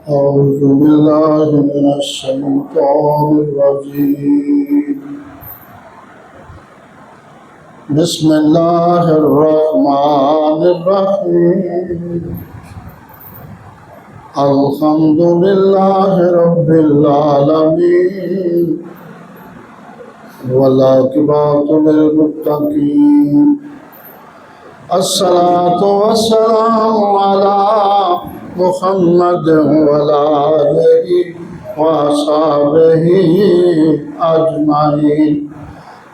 أعوذ بالله من الشيطان الرجيم بسم الله الرحمن الرحيم الحمد لله رب العالمين والعاقبة للمتقين الصلاة والسلام على محمد وعلى آله وصحبه أجمعين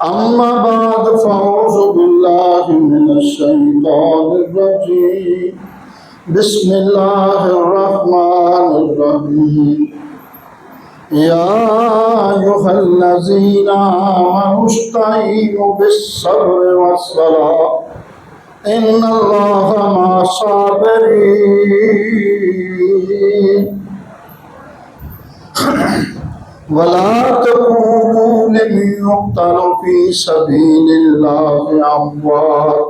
أما بعد فأعوذ بالله من الشيطان الرجيم بسم الله الرحمن الرحيم يا أيها الذين آمنوا استعينوا بالصبر والصلاة إن الله مع الصابرين ولا تكونوا لمن يقتل في سبيل الله أموات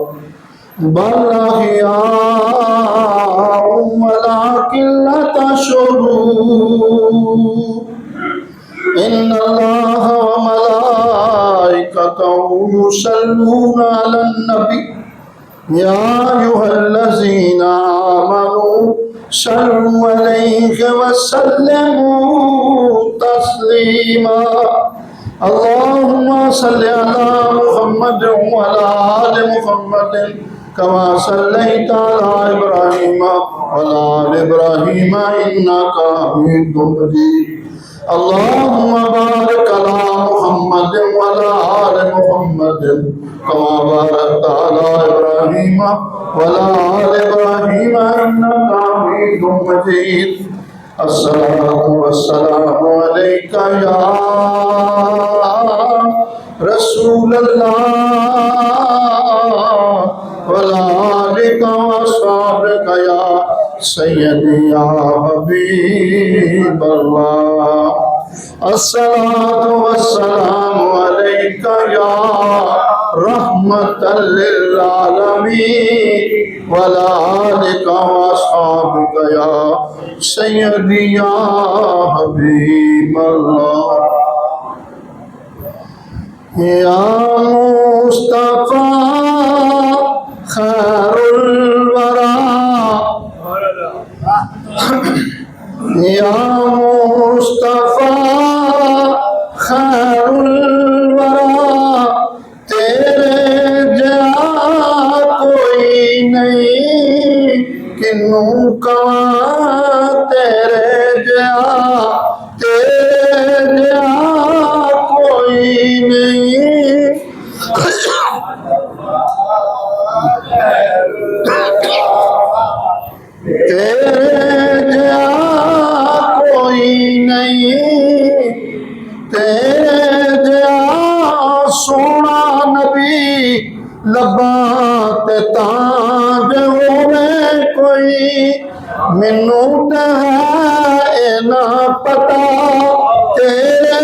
بل أحياء ولكن لا تشعرون إن الله وملائكته يصلون على النبي يا أيها الذين آمنوا صلوا عليه وسلموا تسليما اللهم صل على محمد وعلى آل محمد كما صليت على إبراهيم وعلى آل إبراهيم إنك حميد مجيد اللهم بارك على محمد وعلى آل محمد كما باركت على إبراهيم وعلى آل إبراهيم إنك حميد مجيد الصلاة والسلام عليك يا رسول الله وعلى آلك وأصحابك يا سيدي يا حبيب الله الصلاة والسلام عليك يا رحمة للعالمين وعلى آلك وأصحابك يا سيدي يا حبيب الله يا مصطفى خير الورى يا مصطفى خير الورى तेरे जैसा कोई नहीं किन्नू कवा तेरे जैसा कोई नहीं तेरे कोई नहीं तेरे सोना नबी लबा ते ताज होवे कोई मैनू ते है ना पता तेरे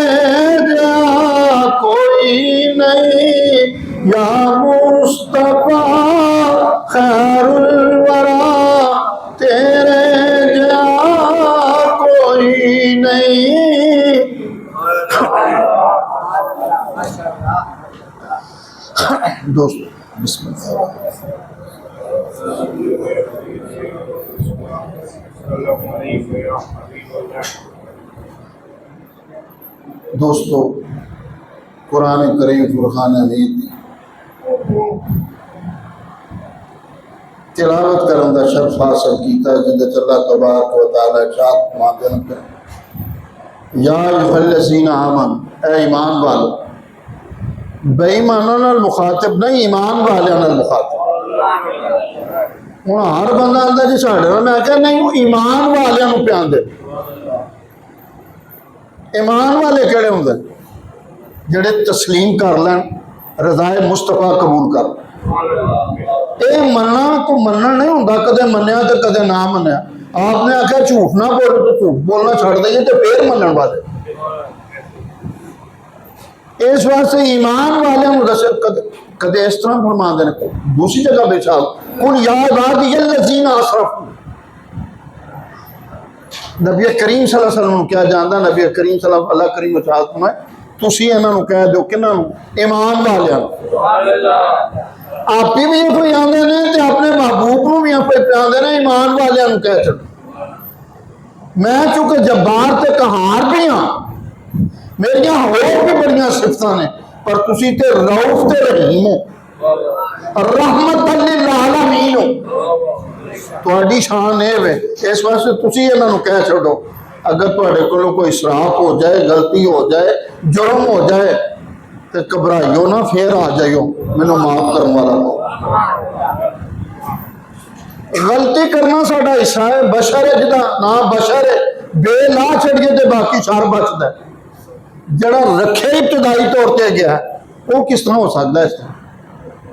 कोई नहीं या मुस्तफा खैरुल वरा तेरे कोई नहीं दोस्तों बिस्मिल्लाह दोस्तों कुरान करीम फुरकान हमीद तिलावत करन दा शर्फ हासिल कीता जिंदे अल्लाह तबारक व तआला इरशाद फरमाते हैं या अय्युहल्लज़ीना आमनू ए ईमान वालो बेईमानों नाल मुखातिब नहीं ईमान वाले नाल मुखातिब हुण हर बंदा आंदा जी साडे नाल मैं कह नहीं ईमान वालियां नूं प्यान दे ईमान वाले किहड़े हुंदे जिहड़े तस्लीम कर लैन रज़ाए मुस्तफा कबूल कर ये मनना तो मनना नहीं होंदा कदे मन्निया ते कदे ना मन्निया आपने आख्या झूठ ना बोलो तो झूठ बोलना छड़ दईए तो फिर मनन वाले इस वास्ते ईमान वाले दस कदे इस तरह फरमाते हैं दूसरी जगह बेचाल कुल या इबादियल्लज़ीना असरफ़ू नबी करीम सल्लल्लाहु अलैहि वसल्लम क्या जानता, नबी करीम सल्लल्लाहु अल्लाह करीम वचालत में तुसी इन्हों कह दो कि ईमान वाले आप भी कोई आते हैं तो अपने महबूब को भी आते हैं ईमान वाले कह चलो। मैं चूंकि जब्बार ते कहार भी हाँ, मेरिया होर भी बड़िया सिफत ने, पर तुसी ते रऊफ ते रहीम हो, रहमत लिल आलमीन हो, तुहाडी शान है वे। इस वास्ते तुसी इन्हों कह छोड़ो, अगर तुहाडे कोलों कोई इसराफ हो जाए, गलती हो जाए, जुर्म हो जाए तो घबराइयो ना, फिर आ जाइयो मैनू माफ करने वाला। गलती करना साडा हिस्सा है, बशर है, जिदा ना बशर है बेला छड़िए तो बाकी सार बचता है। जड़ा रखे इब्तदाई तौर पर गया वो किस तरह हो सकता है?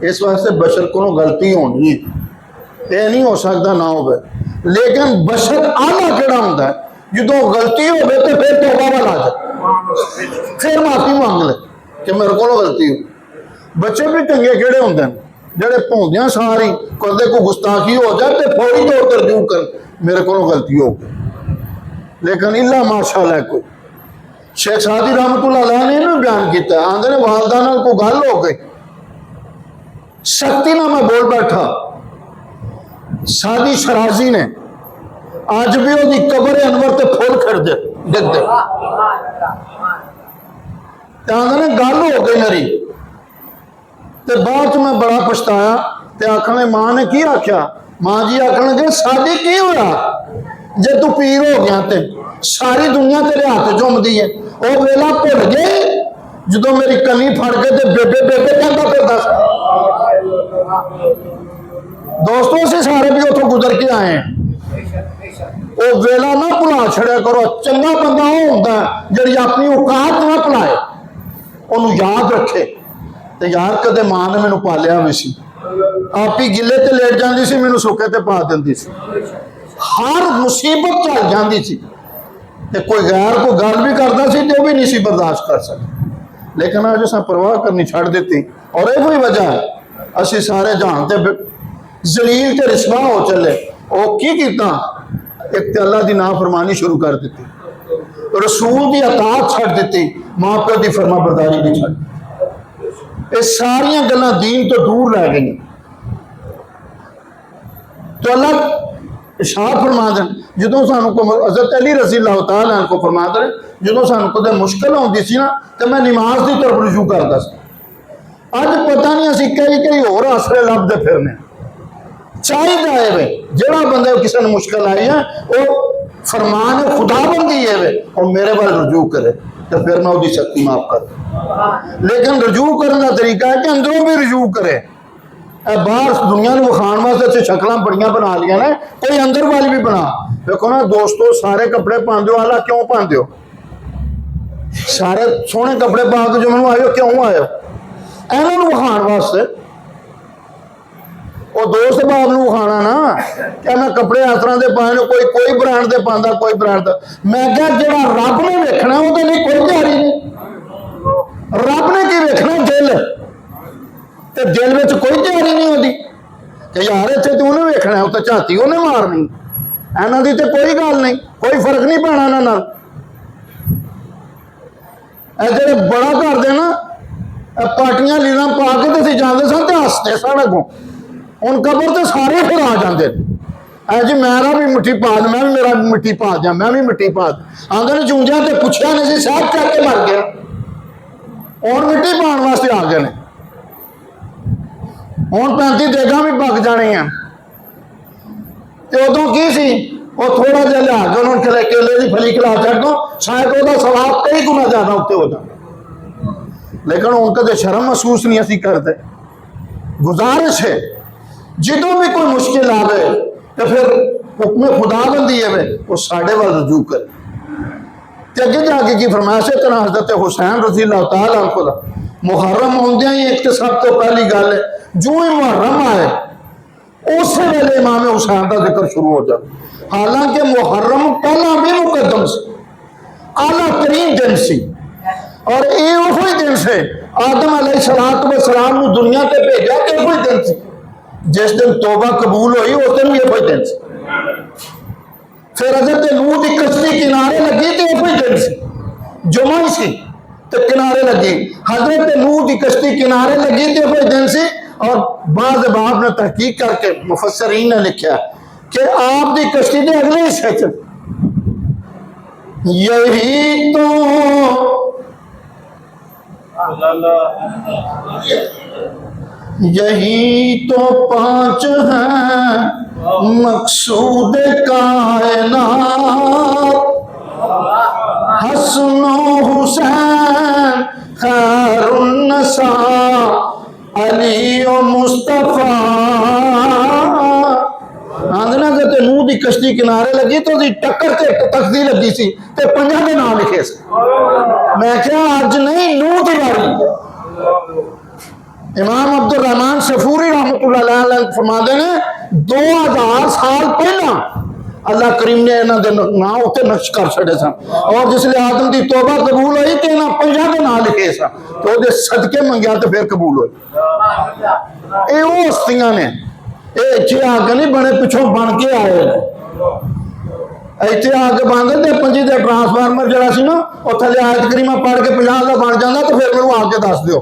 इस वास्ते बशर को गलती होनी, ये नहीं हो सकता ना हो। लेकिन बशर आला केड़ा होंदा है, जो गलती हो तो फिर तौबा वाला आ जाए, फिर माफी मांग ले कि मेरे को गलती हो। बच्चे भी चंगे केड़े होंदे हैं जेड़े भौंदियां सारी कदे को गुस्ताखी हो जाए तो फौरी तौर पर रजू कर मेरे को गलती हो गई। लेकिन इला माशाअल्लाह कोई शेख सादी रहमतुल्लाह अलैह ने ना बयान किया, आंदे ने वालदा नाल कोई गल हो गई, सख्ती ना मैं बोल बैठा, सादी शराजी ने अज भी वो कबर अनवर ते फुल खड़दे डिगदे, आंदे ने गल हो गई मेरी ते बाद मैं बड़ा पछताया ते आखने मां ने की आख्या, मां जी आखन लगे सादी की होया जे तू पीर हो गया ते सारी दुनिया तेरे हाथ झुमदी है। वो वेला भुल गए जो मेरी कली फड़ के ते बेबे बेबे कहता फिरदा सी। दोस्तों से सारे भी उथों गुजर के आए हैं, वो वेला ना भुला छड़िया करो। चंगा बंदा वो होंदा जिहड़ी अपनी औकात ना भुलाए, उन्होंने याद रखे। तो यार कदे मां ने मैनू पालिया भी सी, आप ही गिले ते लेट जाती सी, मैनू सुखे ते पा देंदी सी, हर मुसीबत चल जाती सी। ते कोई गैर को गल भी करता सी तो भी नहीं सी बर्दाश्त कर सकते। लेकिन अज अस परवाह करनी छड़ दी, और यही वजह है असी सारे जहान ते जलील ते रिस्वा हो चले। वो की कीता, एक तो अल्लाह की नाफरमानी शुरू कर दी, रसूल की अतात छड़ दी, मां प्यो की फरमा बरदारी भी छड़, ये सारिया गल्लां दीन तो दूर लै गई। तो अल्लाह इरशाद फरमा देन, जो सानू हज़रत अली रज़ी अल्लाह तआला अन्हु को फरमा देन, जो सानू कदे मुश्किल आउंदी सी ना तो मैं नमाज की तरफ रुजू करता सी। अज पता नहीं असीं कई कई होर आसरे लभदे फिरने। चाहिए है वे जिहड़ा बंदा किसी ने मुश्किल आई है वो फरमान खुदाबंदी है वे और मेरे वाल रुजू करे तो फिर मैं उसकी शक्ति माफ कर। लेकिन रजू करने का तरीका है कि अंदरों भी रजू करे। बाहर दुनिया को विखाण वास्ते शक्ल बड़िया बना लिया ने, कोई अंदर वाली भी बना। देखो ना दोस्तों, सारे कपड़े पाते हो, आला क्यों पाते हो? सारे सोहने कपड़े पा के जो मैं आयो क्यों आयो? इन्होंने विखाण वास्ते। वो दोस्त बाब नूं विखाना ना क्या मैं कपड़े इस तरह के पाए ने, कोई कोई ब्रांड के पाता, कोई ब्रांड का। मैं क्या जो रब ने वेखना वो कोई तैयारी नहीं। रब ने की वेखना दिल, तो दिल में कोई तैयारी नहीं होती कि यार इतने तू उन्हें वेखना, तो झाती उन्हें मारनी। इन्हों की तो कोई गल नहीं, कोई फर्क नहीं पैना इन्होंने। जो बड़ा करते ना पार्टियां लीना पा के तो असीं जाते सन तो हसते सन अगों। हुण कबर तो सारे फिर आ जाते जी मेरा भी मिट्टी पा दे, मैं भी मेरा मिट्टी पा दिया, मैं भी मिट्टी पा द। आंदे ने जूंजिया तो पुछया नहीं सी, साहब करके मर गया, हुण मिट्टी पाने वास्ते आ गए ने। हुण 35 देगा भी पक जानियां। तो उदों की सी, वो थोड़ा जिहा लिया के उन्होंने केले की फली खिला छड़ दो, शायद वह सवाब कई गुना ज्यादा उत्ते हो जाए। लेकिन हुण कदे शर्म महसूस नहीं असीं करते। गुजारिश है जो भी कोई मुश्किल आवे तो फिर हुक्म खुदाबंदी है वो साढ़े वाल रजू करे। तो अगे जाके की फरमाया, इस तरह हज़रत हुसैन रज़ी अल्लाह तआला अन्हु दा मुहर्रम आउंदियां ही एक तो सब तो पहली गल है, जो ही मुहर्रम आए उस वेले इमाम हुसैन का जिक्र शुरू हो जाए। हालांकि मुहर्रम पहला भी मुकदम से आला तरीन दिन सी, और ये वही दिन से आदम अलैहिस्सलातु वस्सलाम को दुनिया से भेजा कि वही दिन से जिस दिन तौबा कबूल हुई उस दिन भी वही दिन से। फिर हज़रत नूह की कश्ती किनारे लगी तो वही दिन सी, जुमा ही सी, तो किनारे लगी। हज़रत नूह की कश्ती किनारे लगी तो वही दिन सी। और बाद बाप ने तहकीक करके मुफस्सरीन ने लिखा कि आपकी कश्ती के अगले हिस्से च यही तो पांच हैं मकसूद कायनात, हसनो हुसैन खैरुन्नसा अली और मुस्तफा। आंदना जब नूह की कश्ती किनारे लगी तो टक्कर से तख्ती लगी सी ते पंजा के नाम लिखे सी। मैं क्या अज नहीं नूह की बारी। इमाम अब्दुल रहमान सफूरी रहमतुल्लाह अलैह फरमाते ने 2000 साल पहला अल्लाह करीम ने इन्होंने नाम उत्ते नक्श कर छड़े सन। और जिसले आदम की तौबा कबूल हुई तो इन्होंने पंजा के नाम लिखे सन, तो वो सदके मंगया तो फिर कबूल हुई। ये वो हस्तियां ने, ये इतने आके नहीं बने, पिछों बन के आए। इतने आके बनते पंजी का ट्रांसफार्मर जरा सी ना वो थले आयत करीमा पढ़ के 50 का बन जाता, तो फिर मैं आके दस दो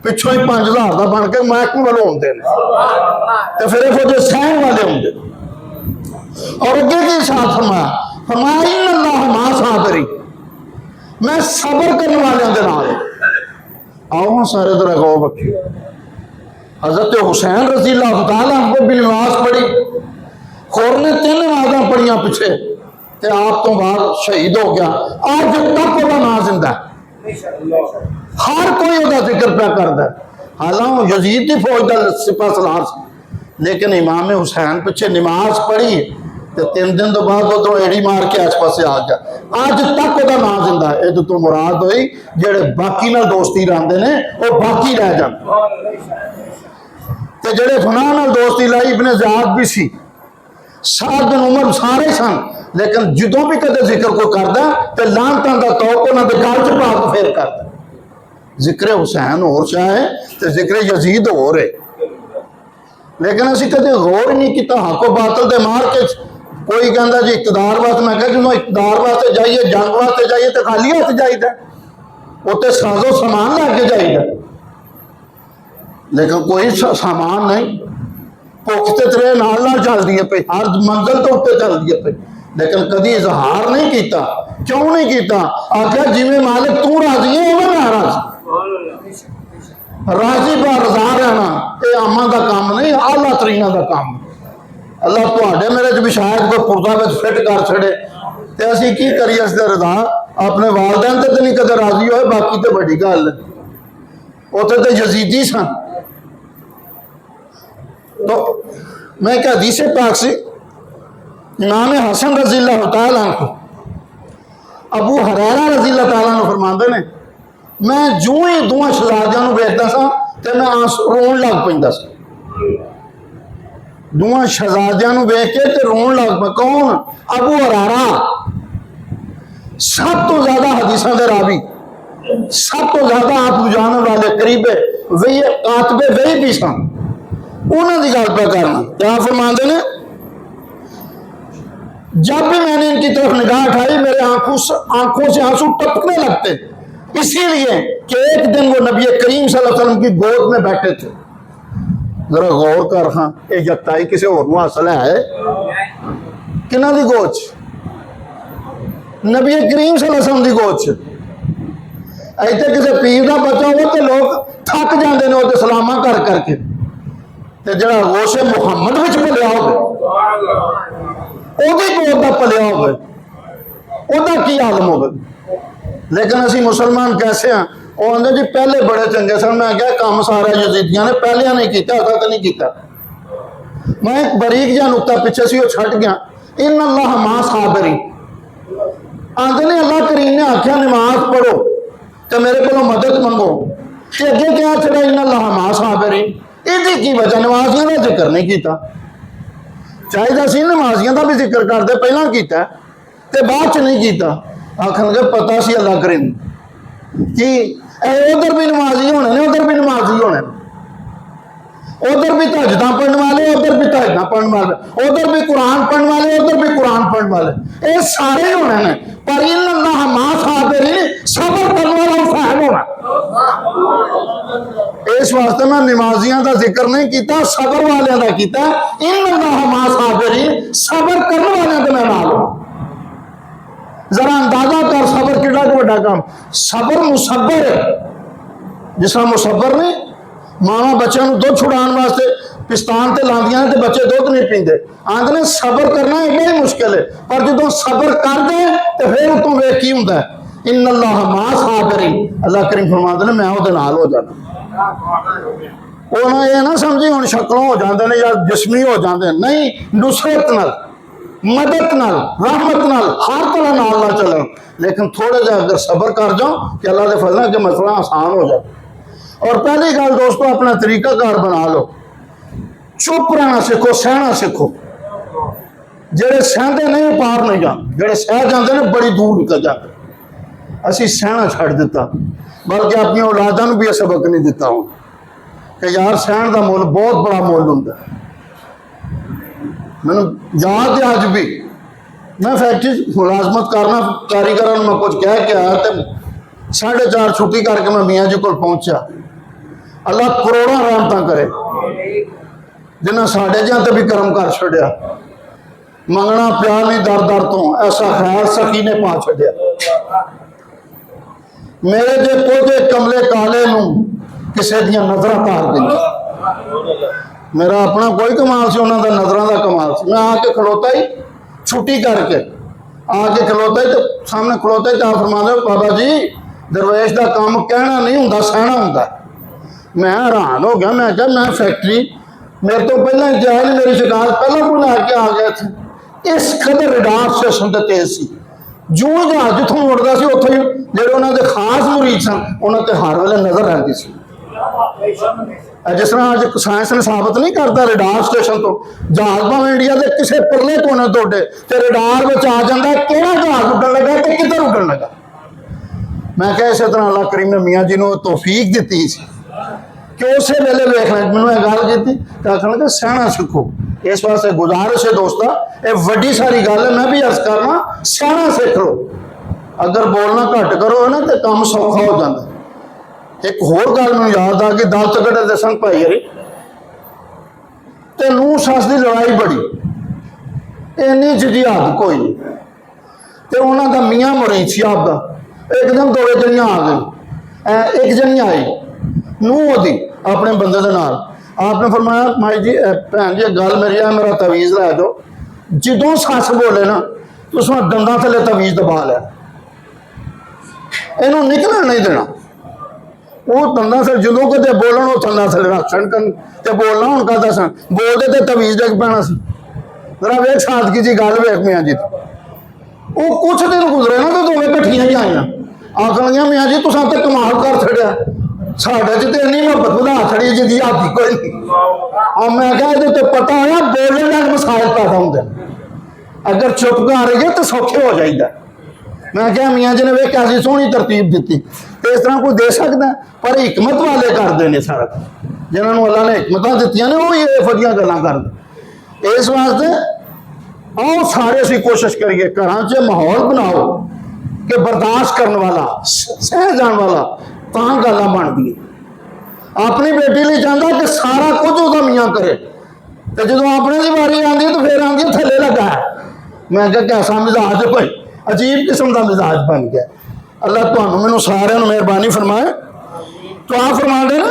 पिछों ही 5000 का बन के महकमे वाले होंगे, तो फिर जो सहन वाले होंगे। और अगे की साथ फरमाया, फरमाया इन्नल्लाह माअ साबिरीन, मैं सबर करने वालों के नाल। आओ सारे तरह गौर रखिए। हजरत हुसैन रज़ी अल्लाह तआला अन्हु भी नमाज पढ़ी, होर ने 3 नमाज़ां पढ़ियां पिछे ते आप तो बाद शहीद हो गया। अज तक वह नाम जिंदा है, हर कोई वह जिक्र पे करता है। हालांकि यजीद की फौज का सिपा सलार, लेकिन इमाम हुसैन पिछे नमाज पढ़ी तो 3 दिन तो बाद वो एड़ी मार के आस पास आ गया। अज तक वह नाम जिंदा है। ये तो मुराद हुई जेड़े बाकी नाल दोस्ती रखते हैं वो बाकी रह जाते, ते जेड़े फलां नाल दोस्ती लाई इब्ने ज़ियाद भी सी, साद बिन उमर सारे सन, लेकिन जो भी कदे जिक्र कोई करता तो लानतां दा तौक उन्हां दे गल च पा के फेर करता। जिक्र हुसैन होर चाहे तो जिक्र यजीद होर है, लेकिन असीं कदे गौर नहीं किया। हको बातल दे मार के कोई कहता जी इकतदार वास्ते, मैं कहा जो इकतदार वास्ते जाइए, जंग वास्ते जाइए तो खाली हथ जाइए, उत्ते साजो समान लैके जाइए, लेकिन कोई सामान नहीं। भुख ते त्रे नाल नाल चलदी है पे, हर मंजिल तो उत्ते चलदी है पे, लेकिन कभी इजहार नहीं किया। क्यों नहीं किया? आखिर जिमें मालिक तू राजी है उवें मैं राजी, राजी पर रजा रहना ये आमा का काम नहीं, आला तरीना का काम। अल्लाह तुहाडे मेरे च भी शायद कोई पुरजा में फिट कर छड़े तो असीं की करिए। इसका रजा अपने वालदैन ते नहीं कदे राजी होए, बाकी तो बड़ी गल है। उत्थे तो यजीदी सन। तो मैं क्या हदीस पाक से इमाम हसन रज़ी अल्लाह तआला अन्हु अबू हुरैरा रज़ी अल्लाह तआला अन्हु फरमाते ने, मैं जो ही दोवां शहजादियां वेखदा सा ते मैं रोन लग पैंदा सा। दोवां शहजादियां वेख के ते रोन लग पा। कौन? अबू हुरैरा, सब तो ज्यादा हदीसां दे रावी, सब तो ज्यादा आप जानने वाले करीबे वही कातबे वही भी सन। उन्होंने की गल पे करना क्या फरमाते ने, जब भी मैंने इनकी तरफ निगाह उठाई मेरे आंखों से आंसू टपकने लगते, इसीलिए कि एक दिन वो नबी करीम सल्लल्लाहु अलैहि वसल्लम की गोद में बैठे थे। जरा गौर कर, हाँ ये जताई किसी होर नूं हासिल है किन्हां दी गोद च? नबी करीम सल्लल्लाहु अलैहि वसल्लम की गोद च। इतने किसी पीर का बच्चा हो तो लोग थक जाते हैं वो सलामा कर करके, तो जरा गोशे मुहम्मद विच पलिया होवे ओदी गोद दा पलिया होवे ओदा की आलम होवे। लेकिन असी मुसलमान कैसे हैं? वो आंदे जी पहले बड़े चंगे सन। मैं क्या काम सारा यजीदियां ने पहलिया नहीं किया, असा तो नहीं किया। मैं एक बरीक जिहा नुक्ता पिछे सी वो छड्ड गया। इन्नल्लाह माअ साबिरीन, आंदे ने अल्लाह करीम ने आख्या नमाज पढ़ो तो मेरे को मदद मंगो, ते अगे क्या छड़ा इन्नल्लाह माअ साबिरीन। इसकी की वजह? नमाजियों का जिक्र नहीं किया। चाहिए सी नमाजियों का भी जिक्र करते, पहला किया तो बाद च नहीं किया। आखन पता सी अल्लाह करीम कि उधर भी नमाजी होने ने, उधर भी नमाजी होने। उधर भी तहज्जुदां पढ़ने वाले, उधर भी तहज्जुदां पढ़ने वाले, उधर भी कुरान पढ़ने वाले, उधर भी कुरान पढ़ने वाले, ये सारे होने ने। पर इन्नल्लाह मा साबिरीन, सबर करने वाला फैल होना। इस वास्ते मैं नमाजियां का जिक्र नहीं किया, सबर वाले का किया। इन्नल्लाह मा साबिरीन, सबर करने वाले का मैं नाल हूं। जरा अंदाजा कर सबर कितना बड़ा काम। सबर मुसब्बर है, जिस मुसब्बर ने मावा बच्चों को दुध छुड़ाने वास्ते पिस्तान ते लांदियां ते बच्चे दुध नहीं पींदे, आंदे ने सबर करना एडा ही मुश्किल है। पर जो सबर कर दे तो फिर उतों वेख की हुंदा है, इन्नल्लाह मा साबिरीन, अल्लाह करीम फरमाते ने मैं उहदे नाल हो जाना। ਉਹ ਨਾ ਇਹ ਨਾ ਸਮਝੀ ਹੁਣ ਸ਼ਕਲੋਂ ਹੋ ਜਾਂਦੇ ਨੇ ਜਾਂ ਜਿਸਮੀ ਹੋ ਜਾਂਦੇ ਨਹੀਂ, ਨੁਸਰਤ ਨਾਲ, मदद नाल, रहमत नाल, हर तरह नाल ना चलो। लेकिन थोड़े जिहा अगर सबर कर जाओ कि अल्लाह के फजल के मसला आसान हो जाए। और पहली गल दोस्तों, अपना तरीकाकार बना लो, चुप रहना सीखो, सहना सीखो। जेड़े सहते नहीं पार नहीं जाते, जेड़े सह जाते हैं बड़ी दूर निकल जाते। असी सहना छड़ दिता, बल्कि अपनी औलादां नूं भी यह सबक नहीं दिता हूं कि यार सहन का मुल बहुत बड़ा मुल हुंदा है। मैंने याद है अज भी, मैं फैक्ट्री मुलाजमत करना, कारीगर मैं कुछ कह के आया तो 4:30 छुट्टी करके मैं मियाँ जी को पहुंचा। अल्लाह करोड़ों रहमत करे, जिन्हें साढ़े जहाँ भी कर्म कर छड़िया। मंगना प्या नहीं दर दर तो, ऐसा खैर सखी ने पा छड़िया। मेरे जे पोते कमले काले नूं किसी दियां नजरां तार गई। मेरा अपना कोई कमाल से, उन्होंने नजरों का कमाल से। मैं आके खलोता ही छुट्टी करके आके खलोता ही तो सामने खलोता ही, तो फरमाते बाबा जी दरवेश का काम कहना नहीं होंदा, सहना होंदा। मैं हैरान हो गया, मैं क्या मैं फैक्ट्री मेरे तो पहले जाए, मेरी शिकायत पहले को लैके आ गया थे। इस कदर रिडार स्टेशन से तेज सी, जो जहाज जितों मुड़ता सी उत्थों ही ਜਿਹੜੇ ਉਹਨਾਂ ਦੇ खास मुरीद सन, ਉਹਨਾਂ ਤੇ हर वेले नजर रहती सी। जिस तरह अज साइंस ने साबित नहीं करता, रिडार स्टेशन तो जहाज भावें इंडिया के किसी परले कोने तो उडे तो रिडार में आ जाता है कि जहाज उड्डन लगा तो किधर उड्डन लगा। मैं क्या इस तरह अल्लाह करीम ने मियाँ जी को तौफीक दी कि उस वेले वेखना मैंने यह गल की, आखन लगे सहना सीखो। इस वास्ते गुजारिश है दोस्तों, ये वड्डी सारी गल है, मैं भी अर्ज करना, सहना सीख लो। अगर बोलना घट करो ना तो काम सौखा हो जाता है। एक होर गल मैं याद आ गई, दल तगड़े दे सन भाई हरी ते नूह सस की लड़ाई बड़ी, इन्नी जिहाद कोई नहीं। तो उन्हों का मियाँ मुरीद सी आपका, एकदम दो जनियां आ गई, एक जनी आई नूह दी अपने बंदे दे नाल। आपने फरमाया माई जी भैन जी गल मेरी है, मेरा तवीज़ लै दो। जो सस बोले ना तो उसमें दंदा थले तवीज़ दबा लिया, इनू निकलना नहीं देना। वो दंदा से जो कदे बोलन वो थल्ला थले रख छन ते बोलना हूँ करता सन, बोलते तो तवीज़ जग पैना सी। जरा वेख सादगी जी गल वेख मियाँ जी, वो कुछ दिन गुजरे ना तो दोवें कट्ठियां ही आईयां, आखन लगियां मियाँ जी तुसां ते कमाल कर छड़िया, साढ़े च तो इन्नी मुहब्बत बढ़ा छड़ी जिंदी हाथी कोई नहीं। मैं क्या ये पता होया बोलने का मसाइल पैदा होंगे, अगर चुप कर रही है तो सौखे हो जाएगा। मैं क्या मियाँ जी ने वे कैसी सोहनी तरतीब दी, तो इस तरह कोई दे सकता, पर हिकमत वाले करते हैं सारा, जिन्होंने अल्लाह ने हिकमत दित्तियां ने वो ये फजियां गल्लां करते। इस वास्ते आओ सारे असीं कोशिश करिए घरां च माहौल बनाओ कि बर्दाश्त करने वाला, सह जाने वाला, तां गल्लां बनदी। अपनी बेटी लिए चाहता कि सारा कुछ उसका मियाँ करे, तो जो अपने की बारी आती तो फिर आती थले लगा है। मैं क्या कैसा मिजाज है भाई, अजीब किस्म का मिजाज बन गया। अल्लाह तुहानू मैनू सारिਆਂ ਨੂੰ मेहरबानी फरमाए। तो आप फरमा देना,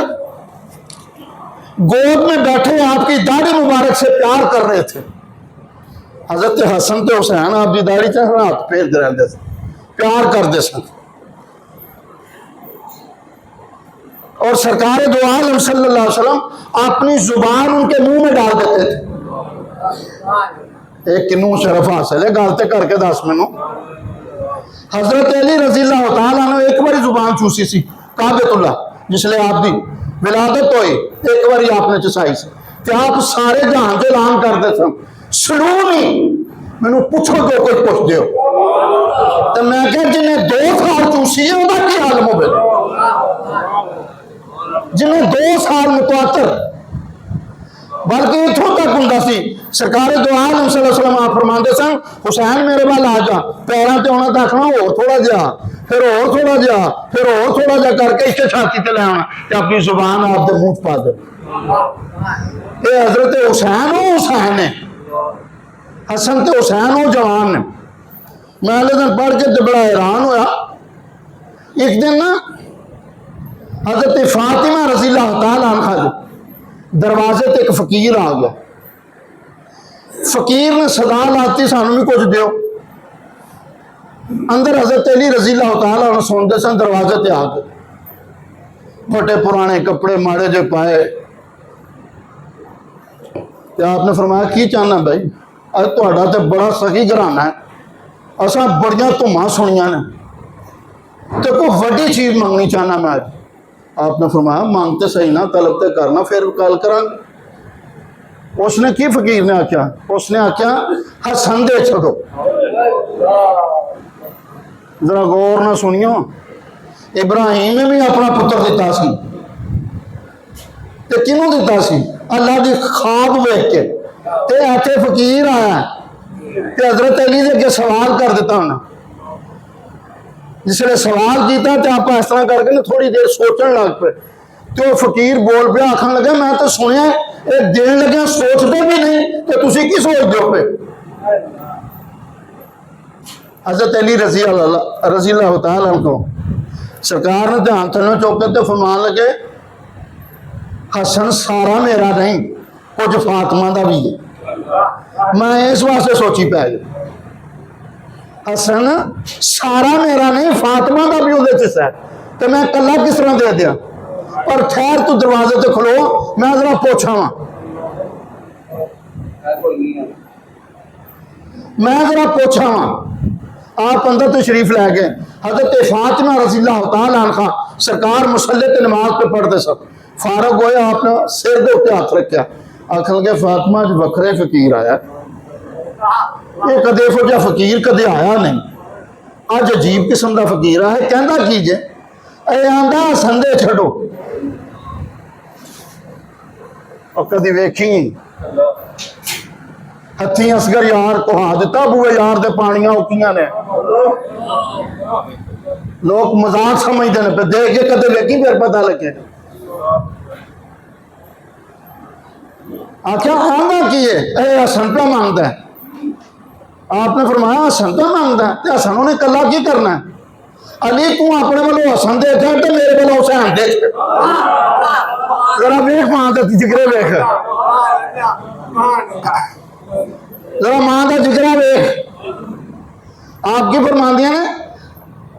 गोद में बैठे आपकी दाढ़ी मुबारक से प्यार कर रहे थे। हजरत हसन तो हुसैन आपकी दाढ़ी से हाथ फेरते रहते थे, प्यार करते सन। और सरकार दो आलम सल्लल्लाहु अलैहि वसल्लम अपनी जुबान उनके मुंह में डाल देते थे। एक किनू शरफ हासिल है, गलते करके दस मैनू। हजरत अली रज़ी अल्लाह तआला ने एक बारी जुबान चूसी सी काबतुल्लाह, जिसले आपकी विलादत हुई एक बारी आपने चसाई सी, तो आप सारे जहान से ऐलान करते सन सुनो नहीं मैनू पूछो जो कुछ पुछ दो। तो मैं क्या जिन्हें 2 साल चूसी है वह की आलम हो, जिन्हें 2 साल मुतवातर बल्कि इथों तक हुंदा सी सरकार दो आलम सल्लल्लाहु अलैहि वसल्लम आप फरमाते सन हुसैन मेरे वाल आ जा, पैरों ते आना तो आखना होर थोड़ा जिहा, फिर होर थोड़ा जिहा, फिर होर थोड़ा जिहा करके इसके छाती ते ले आना ते अपनी जुबान आप दे मुंह च पा दे। ये हजरत हुसैन हो, हुसैन है, हसन ते हुसैन हो जवान ने। मैं अगले दिन पढ़ के बड़ा हैरान होया। एक दिन ना हजरत फातिमा रज़ी अल्लाह तआला अन्हा दरवाजे ते एक फकीर आ गया। फकीर ने सदा लाती सानू भी कुछ दियो। अंदर हजरत अली रज़ी अल्लाह तआला अन्हु सुनते सन, दरवाजे ते आ गए, फटे पुराने कपड़े माड़े जे पाए। तो आपने फरमाया की चाहना भाई, अज तुहाडा ते बड़ा सही घराना है, असा बड़ियां धुम्मां सुनिया ने, तो कोई वड्डी चीज मंगनी चाहना मैं अज। आपने फरमाया मांगते सही ना, तलब ते करना, फिर गल करांगे। उसने की फकीर ने आख्या, उसने आख्या हसन दे छड़ो। जरा गौर ना सुनियो, इब्राहिम ने भी अपना पुत्र दिता सी, ते किनू दिता सी? अल्लाह की खाब वेख के। ते इत्थे फकीर आया ते हजरत अली दे अगे सवाल कर दिता उन्हें। जिसने सवाल किया तो आप इस तरह करके ना थोड़ी देर सोचने लग पे, तो फकीर बोल पे आखन लगे मैं तो सुनिया ये देन लगे सोचते भी नहीं, तो तुसी की सोचते हो पे? हजरत अली रज़ी अल्लाह तआला को सरकार ने ध्यान थल्लों चुक के फरमान लगे हसन सारा मेरा नहीं, कुछ फातिमा का भी है। मैं इस वास्ते सोची पै गई, हसन सारा मेरा नहीं, फातिमा का भी उहदे च है, तो मैं कला किस तरह दे दिया? पर ठहर तू दरवाजे ते खलो, मैं जरा पूछा वा, मैं जरा पूछा वा। आप अंदर तो शरीफ लै गए। हजरत फातिमा रज़ी अल्लाह तआला अन्हा सरकार मुसल्ले ते नमाज पे पढ़ते सब, फारग होए आपने सिर के उत्ते हाथ रखा, आखन लगे फातिमा च वखरे फकीर आया, ये कदे इहो जिहा फकीर कदे आया नहीं, अज अजीब किस्म का फकीर है। कहता की जे आंदा हसन दे छड़ो, और कदी वेखी हथी असगर यार कुहा दिता बूए यार दे पानियां उकियां ने, लोग मजाक समझते हैं, देख के कदे वेखी फिर पता लगे। आख्या आंदा की है हसन पे मांगता है। आपने फरमाया हसन पे मांगता है, हसन उन्हें कला की करना है? अली तू अपने वालों हसन दे तो मेरे वालों हुसैन दे। जरा वेख मां का जिगरे वेख, जरा मां का जिगरा वेख। आपकी फरमांदियां ने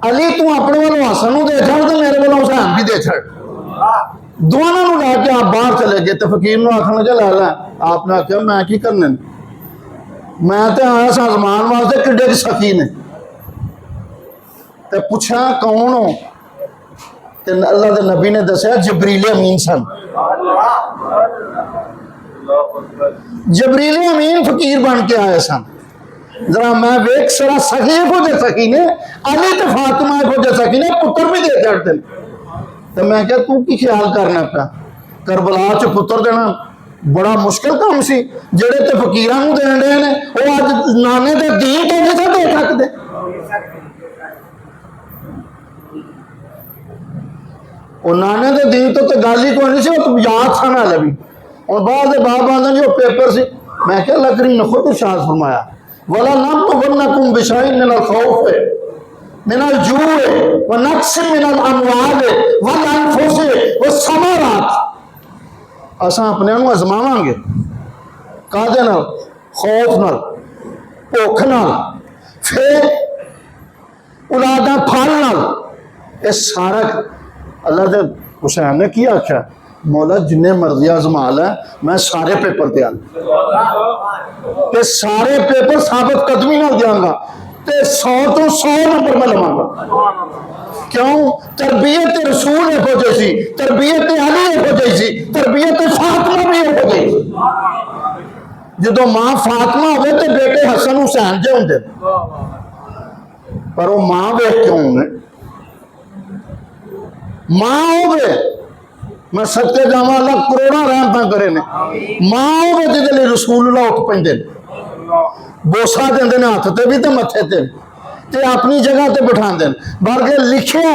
अली तू अपने वालों हसन दे छड़ तो मेरे वालों हुसैन भी दे छड़। दोनों लैके आप बाहर चले गए तो फकीर ने आखन लगे लै लै। आपने आख्या मैं की करने, मैं तो आया साजमान वास्ते, किड्डे सखी ने। तो पूछा कौन हो, तो अल्लाह के नबी ने दसिया जबरील अमीन सन। जबरील अमीन फकीर बन के आए सन। जरा मैं वेख सरा सखी को दे सकी ने, अली तो फातिमा को दे सकी ने, पुत्र भी दे चढ़ते। तो मैं क्या तू की ख्याल करना पिया, करबला च पुत्र देना बड़ा मुश्किल काम सी, जेड़े ते फकीरां नूं देण डे ने वो अज नाने दे दीन तो नहीं थे दे सकते। वो नाने दे दीन तो गल ही कोई नहीं सी, वो याद था ना लवी। और बाद दे बाप आंदे जो पेपर सी, मैं क्या अल्लाह करीम ने खुद इरशाद फरमाया वला नबलुवन्नकुम बिशैइन मिनल खौफ मिनल जूअ व नक्स मिनल अमवाल वल अनफुस वस्समरात। असां अपने नूं आजमावांगे कादे नाल? खौफ नाल, भुख नाल, फिर औलादा फल नाल। ये सारा अल्लाह दे हुसैन ने की आख्या, मौला जिन्ने मर्जी आजमा लै, मैं सारे पेपर दे ते सारे पेपर साबित कदमी नाल देंगा, ते 100 तो 100 नंबर में लवांगा। क्यों? तरबियत रसूल हो जैसी, तरबियत अली हो जैसी, तरबियत फातिमा भी हो जैसी। जो मां फातिमा हो तो बेटे हसन हुसैन जे होंगे, पर वो मां वेख क्यों ने? मां हो गए मैं सदके जावा, अल्लाह करोड़ा रहमत करे ने। मां बचते रसूलुल्लाह उठ पेंदे बोसा देंदे ने हथ ते भी ते मथे ते अपनी जगह ते बिठांदे बल्कि लिखे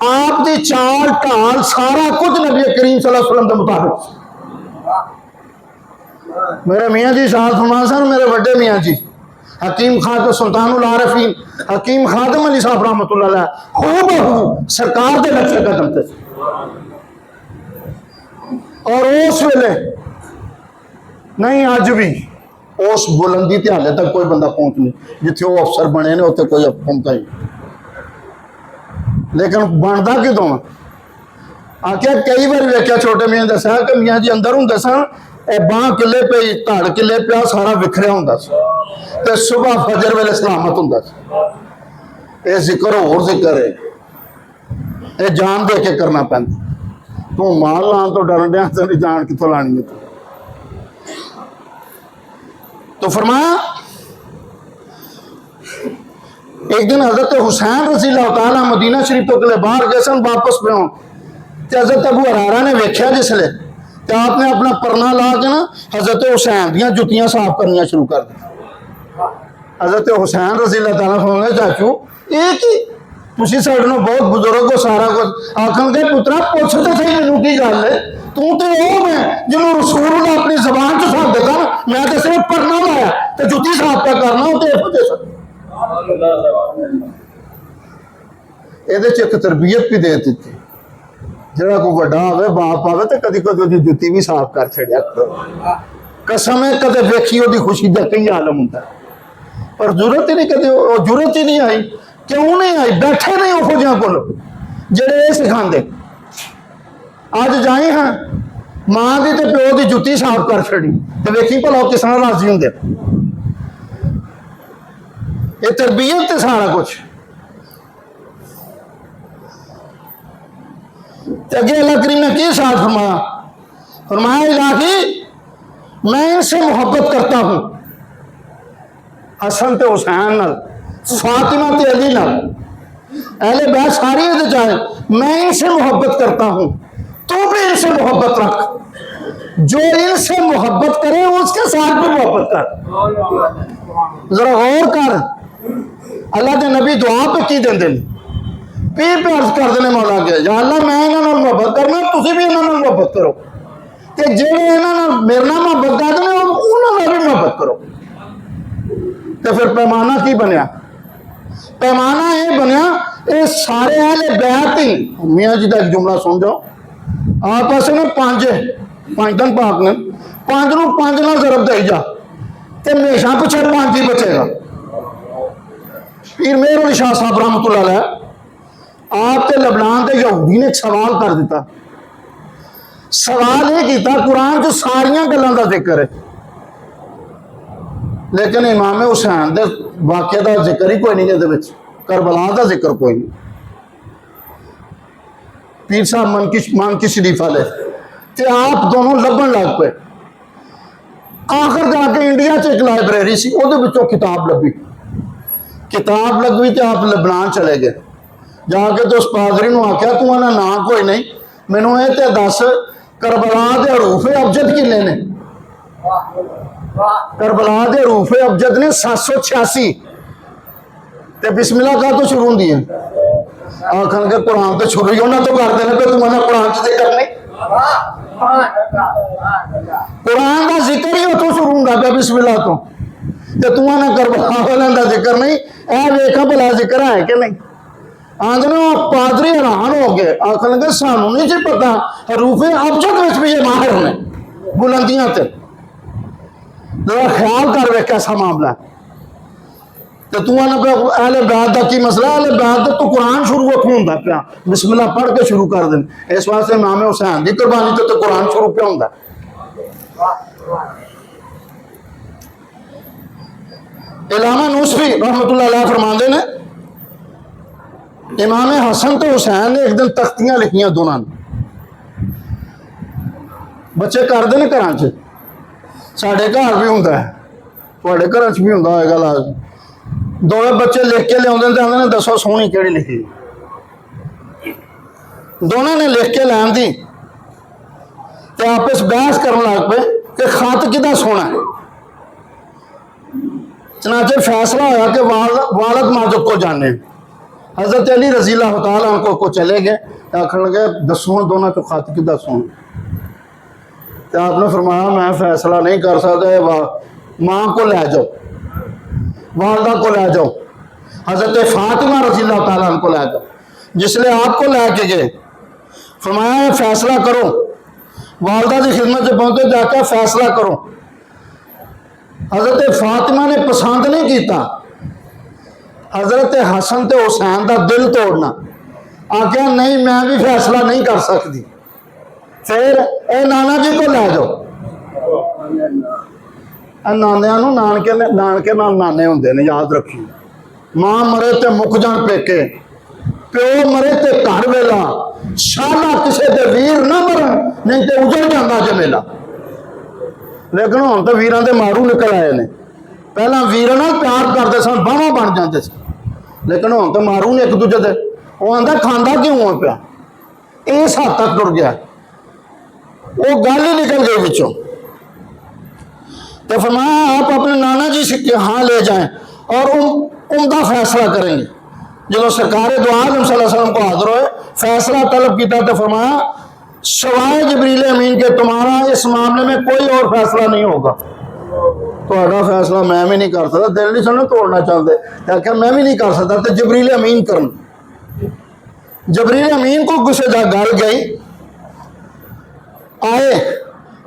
आप दी चाल ढाल सारा कुछ नबी करीम सल्लल्लाहु अलैहि वसल्लम के मुताबिक। मेरे मियाँ जी साथ फरमा सन, मेरे बड़े मियाँ जी हकीम खान तो सुल्तानुल आरिफीन हकीम खादम अली साहब रहमतुल्लाह अलैह हूबहू सरकार के नक्शे कदम थे। और उस वेले नहीं अज भी उस बुलंदी ते हाले तक कोई बंदा पहुंच नहीं जिथे वो अफसर बने ने उत्थे कोई पहुंचा ही। लेकिन बनता कितों आख्या कई बार वेख्या छोटे मियाँ दसा कि मियाँ जी अंदर होंगे सन बांह किले पे धड़ किले पे सारा विखरिया होंगे तो सुबह फजर वेले सलामत होंगे। ये जिक्र होर जिक्र है, ये जान दे के करना पैंदा। तू माल लाने तो डरन दिया तेरी जान कितों लानी है। तो फरमाया एक दिन हजरत हुसैन रज़ी अल्लाह तआला मदीना शरीफ तो के बाहर गए सन वापस पे तो हजरत अबू हरारा ने वेख्या जिसले तो आपने अपना परना ला के ना हजरत हुसैन दियां जुतियां साफ करनियां शुरू कर दी। हजरत हुसैन रज़ी अल्लाह तआला फरमाया चाचू ये की तुसी साडे नाल बहुत बुजुर्ग हो सारा कुछ आखन गए पुत्रा पुछ तो सही मैनू की गल है तू तो वो मैं जिन्होंने रसूल ने अपनी जबान च साफ दिता मैं तो सिर्फ परना लाया तो जुती साफ का करना ये एक तरबियत भी दे दी जरा कोई बड़ा आवे बाप आवे तो कदी कदी जुती भी साफ कर छड़िया कसम है कदे वेखी ओदी खुशी का कई आलम होंगे पर जरूरत ही नहीं कदे जरूरत ही नहीं आई। क्यों नहीं आई? बैठे नहीं उहो जिहां कोल जेड़े ये सिखांदे। अज जाए हाँ मां की तो प्यो की जुत्ती साफ कर छड़ी तो वेखी भला किस तरह राजी होंगे। ये तरबियत है सारा कुछ। अगे अल्लाह करीम ने क्या साथ फरमाया? फरमाया इलाही मैं इनसे मोहब्बत करता हूं हसन ते हुसैन नाल फातिमा ते अली नाल अहले बैत सारी चाहे मैं इनसे मोहब्बत करता हूं तो भी इनसे मोहब्बत रख। जो इनसे मोहब्बत करे उसके साथ भी मोहब्बत कर। जरा गौर कर अल्लाह के नबी दुआ पे की देंगे पी पे अर्ज कर देने मौला के या अल्लाह मैं इन्होंने मोहब्बत करना तुम भी इन्होंने मोहब्बत करो तो जेड़े इन्होंने मेरे नाल मोहब्बत करते हैं उन्होंने भी मोहब्बत करो। तो फिर पैमाना की बनया? पैमाना ये बनया ये सारे अहले बैत ही मियाँ जी का एक जुमला सुन जाओ आपस में पांच दिन पाक ने पांच नूं पांच नाल जरब दई जा ते हमेशा पिछे पांच ही बचेगा। पीर मेहर अली शाह साहब रहमतुल्लाह अलैह आप ते लबनान के यहूदी ने एक सवाल कर दिता। सवाल ये किया कुरान च सारिया गल्लां दा जिक्र है लेकिन इमाम हुसैन दे वाक़े का जिक्र ही कोई नहीं जिहदे करबला का जिक्र कोई नहीं। पीर साहब मानकी शरीफ वाले ते आप दोनों लभन लग पे आखिर जाके इंडिया च एक लाइब्रेरी सी उहदे विचों किताब लभी किताब लगी तो आप लबनान चले गए जाके तो उस पादरी नूं आख्या तू इहदा नाम कोई नहीं मैनू ये तो दस करबला दे हरूफ अबजद किन्ने ने? करबला दे हरूफ अबजद ने 786 ते बिस्मिल्लाह का तो शुरू होंदी है आखन के कुरान तो शुरू ही उन्होंने तो करते हैं तू मैंने कुरान च जिक्र नहीं कुरान का जिक्र ही उतों शुरू होंगे पे बिस्मिल्लाह तो तू मैंने करबला वालों का जिक्र नहीं ए वेखा भला जिक्र है कि नहीं? आंदे पादरी हैरान हो गए आखन लगे सानू नहीं जी पता हरूफ अबजद भी ये माहिर ने बुलंदियां ते जरा ख्याल कर वे कैसा मामला तो तू अहले बैत का की मसला? अहले बैत तो कुरान शुरू उतों होंदा पिया बिस्मिल्लाह पढ़ के शुरू कर दें इस वास्ते इमाम हुसैन की कुर्बानी तो कुरान शुरू पिया होंदा। इलामा नूसफी रहमतुल्लाह अलैह फरमाते ने इमाम हसन तो हुसैन ने एक दिन तख्तियां लिखियां दोनों बच्चे करते हैं घर च साढ़े घर भी होंगे थोड़े घर भी होंगे होएगा लाज दोवें बच्चे लिख के लिया तो आते हैं दसो सोहनी केड़ी लिखी दोनों ने लिख के लैन दी ते आपस बहस करन लग पे कि खत किदा सोना है। चनाचे फैसला होया कि वालद माजुद को जाने। हजरत अली रज़ी अल्लाह तआला अन्हु को चले गए, आखन लगे दसो दोनों चो खत किदा सोना। तो आपने फरमाया मैं फैसला नहीं कर सकता, माँ को ले जाओ, वालदा को ले जाओ, हजरत फातिमा रज़ी अल्लाह तआला अन्हा को ले जाओ। जिसले आपको लेके गए फरमाया फैसला करो, वालदा की खिदमत से पहुंचे, जाकर फैसला करो। हजरत फातिमा ने पसंद नहीं किया हजरत हसन ते हुसैन का दिल तोड़ना, आख्या नहीं मैं भी फैसला नहीं कर सकती। फिर ए नाना जी को ले जाओ। नानिया नानके नाल नाने होंदे ने, याद रखियो। मां मरे ते मुक जान पेके, प्यो मरे ते घर वेला, शाला किसी के वीर ना मरन, नहीं तो उजड़ जाता जमेला। लेकिन हुण तो वीरां दे मारू निकल आए ने। पहला वीर नाल प्यार करते सन, बाहवां बन जाते सन, लेकिन हुण तो मारू ने एक दूजे दे। वो आंदा खांदा क्यों हो पिया, इस हद तक टुर गया, वो गल ही निकल गई विचों। तो फरमाया आप अपने नाना जी से हाँ ले जाएं और उनका फैसला करेंगे। जो सरकार दो आलम सल्लल्लाहु अलैहि वसल्लम को हाजिर होए, फैसला तलब किया तो फरमाया सवाए जिब्रील अमीन के तुम्हारा इस मामले में कोई और फैसला नहीं होगा। तो फैसला मैं भी नहीं कर सकता, दिल नहीं सुनना तोड़ना चाहते, आख्या मैं भी नहीं कर सकता, तो जिब्रील अमीन कर। जिब्रील अमीन को गुस्से जा गल गई, आए,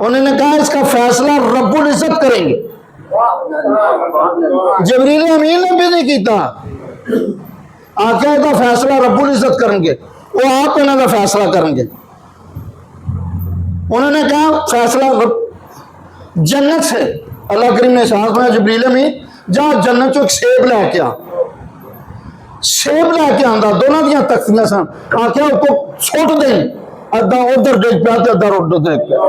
उन्होंने कहा इसका फैसला रब्बुल इज्जत करेंगे। जिब्रील अमीन ने भी नहीं किया, आख्या इसका फैसला रब्बुल इज्जत करेंगे, वो आप इन्हों का फैसला करेंगे। उन्होंने कहा फैसला जन्नत से, अल्लाह करीम ने साथ में जिब्रील अमीन जा जन्नत चो एक सेब लैके आ। सेब लैके आंदा, दोनों दियां तख्तियां सन, आख्या उसको सुट दे, अद्धा उधर देख पाया अद्धा उधर देख पाया।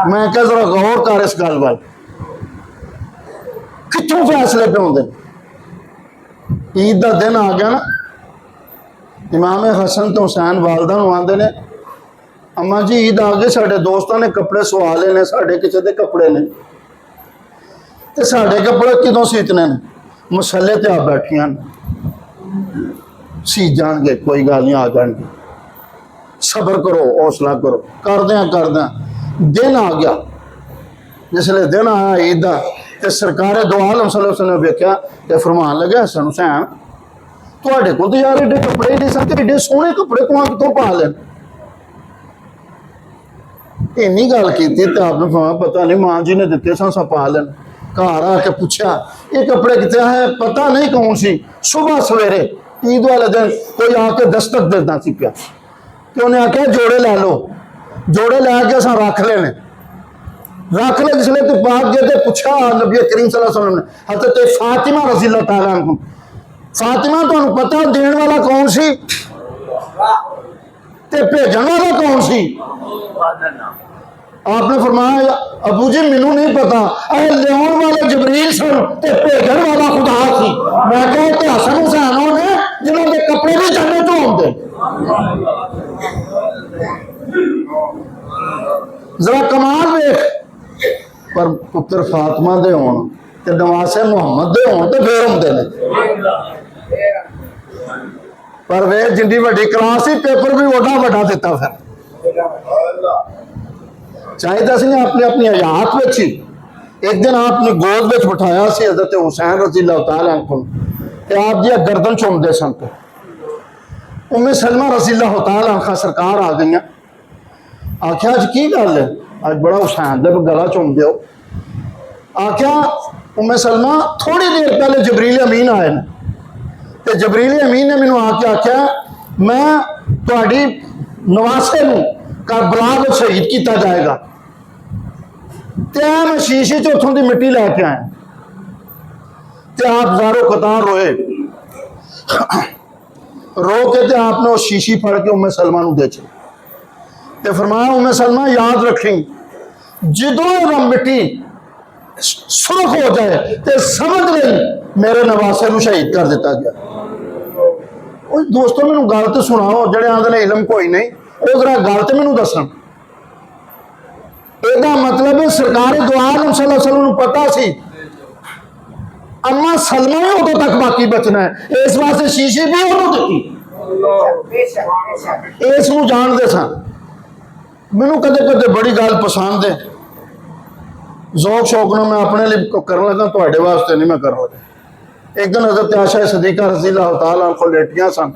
मैं क्या जरा गौर कर इस गल वाल, कितों फैसले पे होंगे। ईद का दिन आ गया ना, इमाम हसन तो हुसैन वालदा आते ने, अम्मा जी ईद आ गई, साढ़े दोस्तों ने कपड़े सवा ले ने, साढ़े किसी के कपड़े ने, तो साढ़े कपड़े कितों सीतने ने, मसले ते आ बैठिया सी जाएंगे, कोई गल नहीं, आ जाएंगे, सबर करो, हौसला करो, करद्या दिन आ गया। जिसले दिन आया ईद का, तो सरकार दो आलम सल्लल्लाहु अलैहि वसल्लम ने वेख्या तो फरमान लगे हसन हुसैन तुहाडे कोल तो यार एडे कपड़े नहीं सन, एडे सोहने कपड़े कितों पा लेन। इन्नी गल की तो आपने फरमाया पता नहीं मां जी ने दिते सन, सब पा लेन। घर आके पूछा ये कपड़े कितने है, पता नहीं कौन सी। सुबह सवेरे ईद वाले दिन कोई आके दस्तक देता सी पिया, कि उन्हें आख्या जोड़े लै लो, जोड़े लैके अस रख लेने, रख ले। जिसले तू पाक गए तो पूछा नबी करीम सल्लल्लाहु अलैहि वसल्लम ने, हज़रत फातिमा रज़ी अल्लाह तआला अन्हा, फातिमा तुहानू पता देने वाला कौन सी ते भेजन वाला कौन सी? आपने फरमाया अबू जी मैनू नहीं पता, लियाउण वाले जबरील सन ते भेजन वाला खुदा सी। मैं कहा हसन हुसैन ने जिन्होंने कपड़े भी जाने तो आते। जरा कमाल वेख, पर पुत्र फातिमा दे होण ते नवासे मुहम्मद दे होण ते फिर हुंदे ने। पर वे जिंदी वड्डी क्लास ही पेपर भी ओडा वड्डा दिता। फिर चाहिए सी अपनी अपनी हयात में ही। एक दिन आपने गोद में बिठाया सी हज़रत हुसैन रज़ी अल्लाह तआला अन्हु, आप जी गर्दन चुमते सन। उम्मे सलमा रज़ी अल्लाह तआला अन्हा सरकार आ गई, आख्या अज की गल है, अज बड़ा हुसैन दे गला चुमदे हो। आख्या उम्मे सलमा थोड़ी देर पहले जबरील अमीन आए ने, तो जबरील अमीन ने मैनू आके आख्या मैं तुहाडी नवासे नूं करबला में शहीद किया जाएगा, तो मैं शीशे च उतों की मिट्टी लैके आया। तो आप ज़ारो कतार रोए, रो के तो आपने वो शीशी फड़ के उम्मे सलमा नूं दे दी। तो फरमाया उम्मे सलमा याद रखी, जदों मिट्टी सुरख हो जाए तो समझ नहीं मेरे नवासे नूं शहीद कर दिता गया। दोस्तों मैनू गल तो सुनाओ, जड़े आंदे ने इलम कोई नहीं, वो जरा गल तो मैनू दसन। ਇਹਦਾ मतलब है सरकार दो आलम सल्लल्लाहु अलैहि वसल्लम पता सी अम्मा सलमा ही उदों तक बाकी बचना है, इस वास्ते शीशी भी उन्होंने दी। इस जानते सन। मैनू कदे कदे बड़ी गल पसंद है, जौक शौक ना मैं अपने लिए कर लगा, थोड़े वास्ते नहीं मैं कर लगा। एक दिन हज़रत आयशा सिद्दीक़ा रज़ी अल्लाह तआला अन्हा लेटियां सन,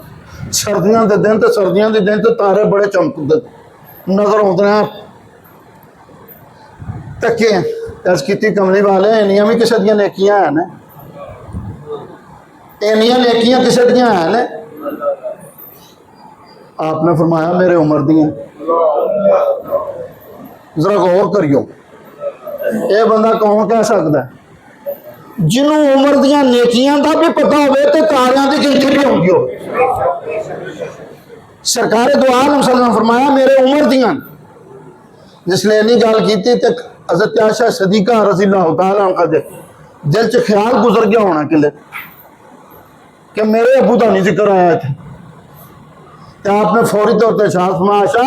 सर्दियों के दिन, तो सर्दियों के दिन तो तारे बड़े चमकते नजर आते हैं। तके अर्ज की कमली वाले इनिया भी किसी दियां नेकियां हैं ने, इनिया नेकियां किसी दियां हैं ने। आपने फरमाया मेरे उम्र दियां। जरा गौर करियो, ये बंदा कौन कह सकता है जिन्हों उम्र दियां नेकियां का भी पता हो तो तारियां की गिनती भी होगी हो। सरकार दो आलम सल्लल्लाहु अलैहि वसल्लम फरमाया मेरे उम्र दियां। जिसने इन्नी गल की तो हज़रत आयशा सिद्दीक़ा रज़ी अल्लाह तआला अन्हा दे दिल च ख्याल गुजर गया होना कि मेरे अबू का नहीं जिक्र आया थे। तो आपने फौरी तौर पर इरशाद फरमाया आयशा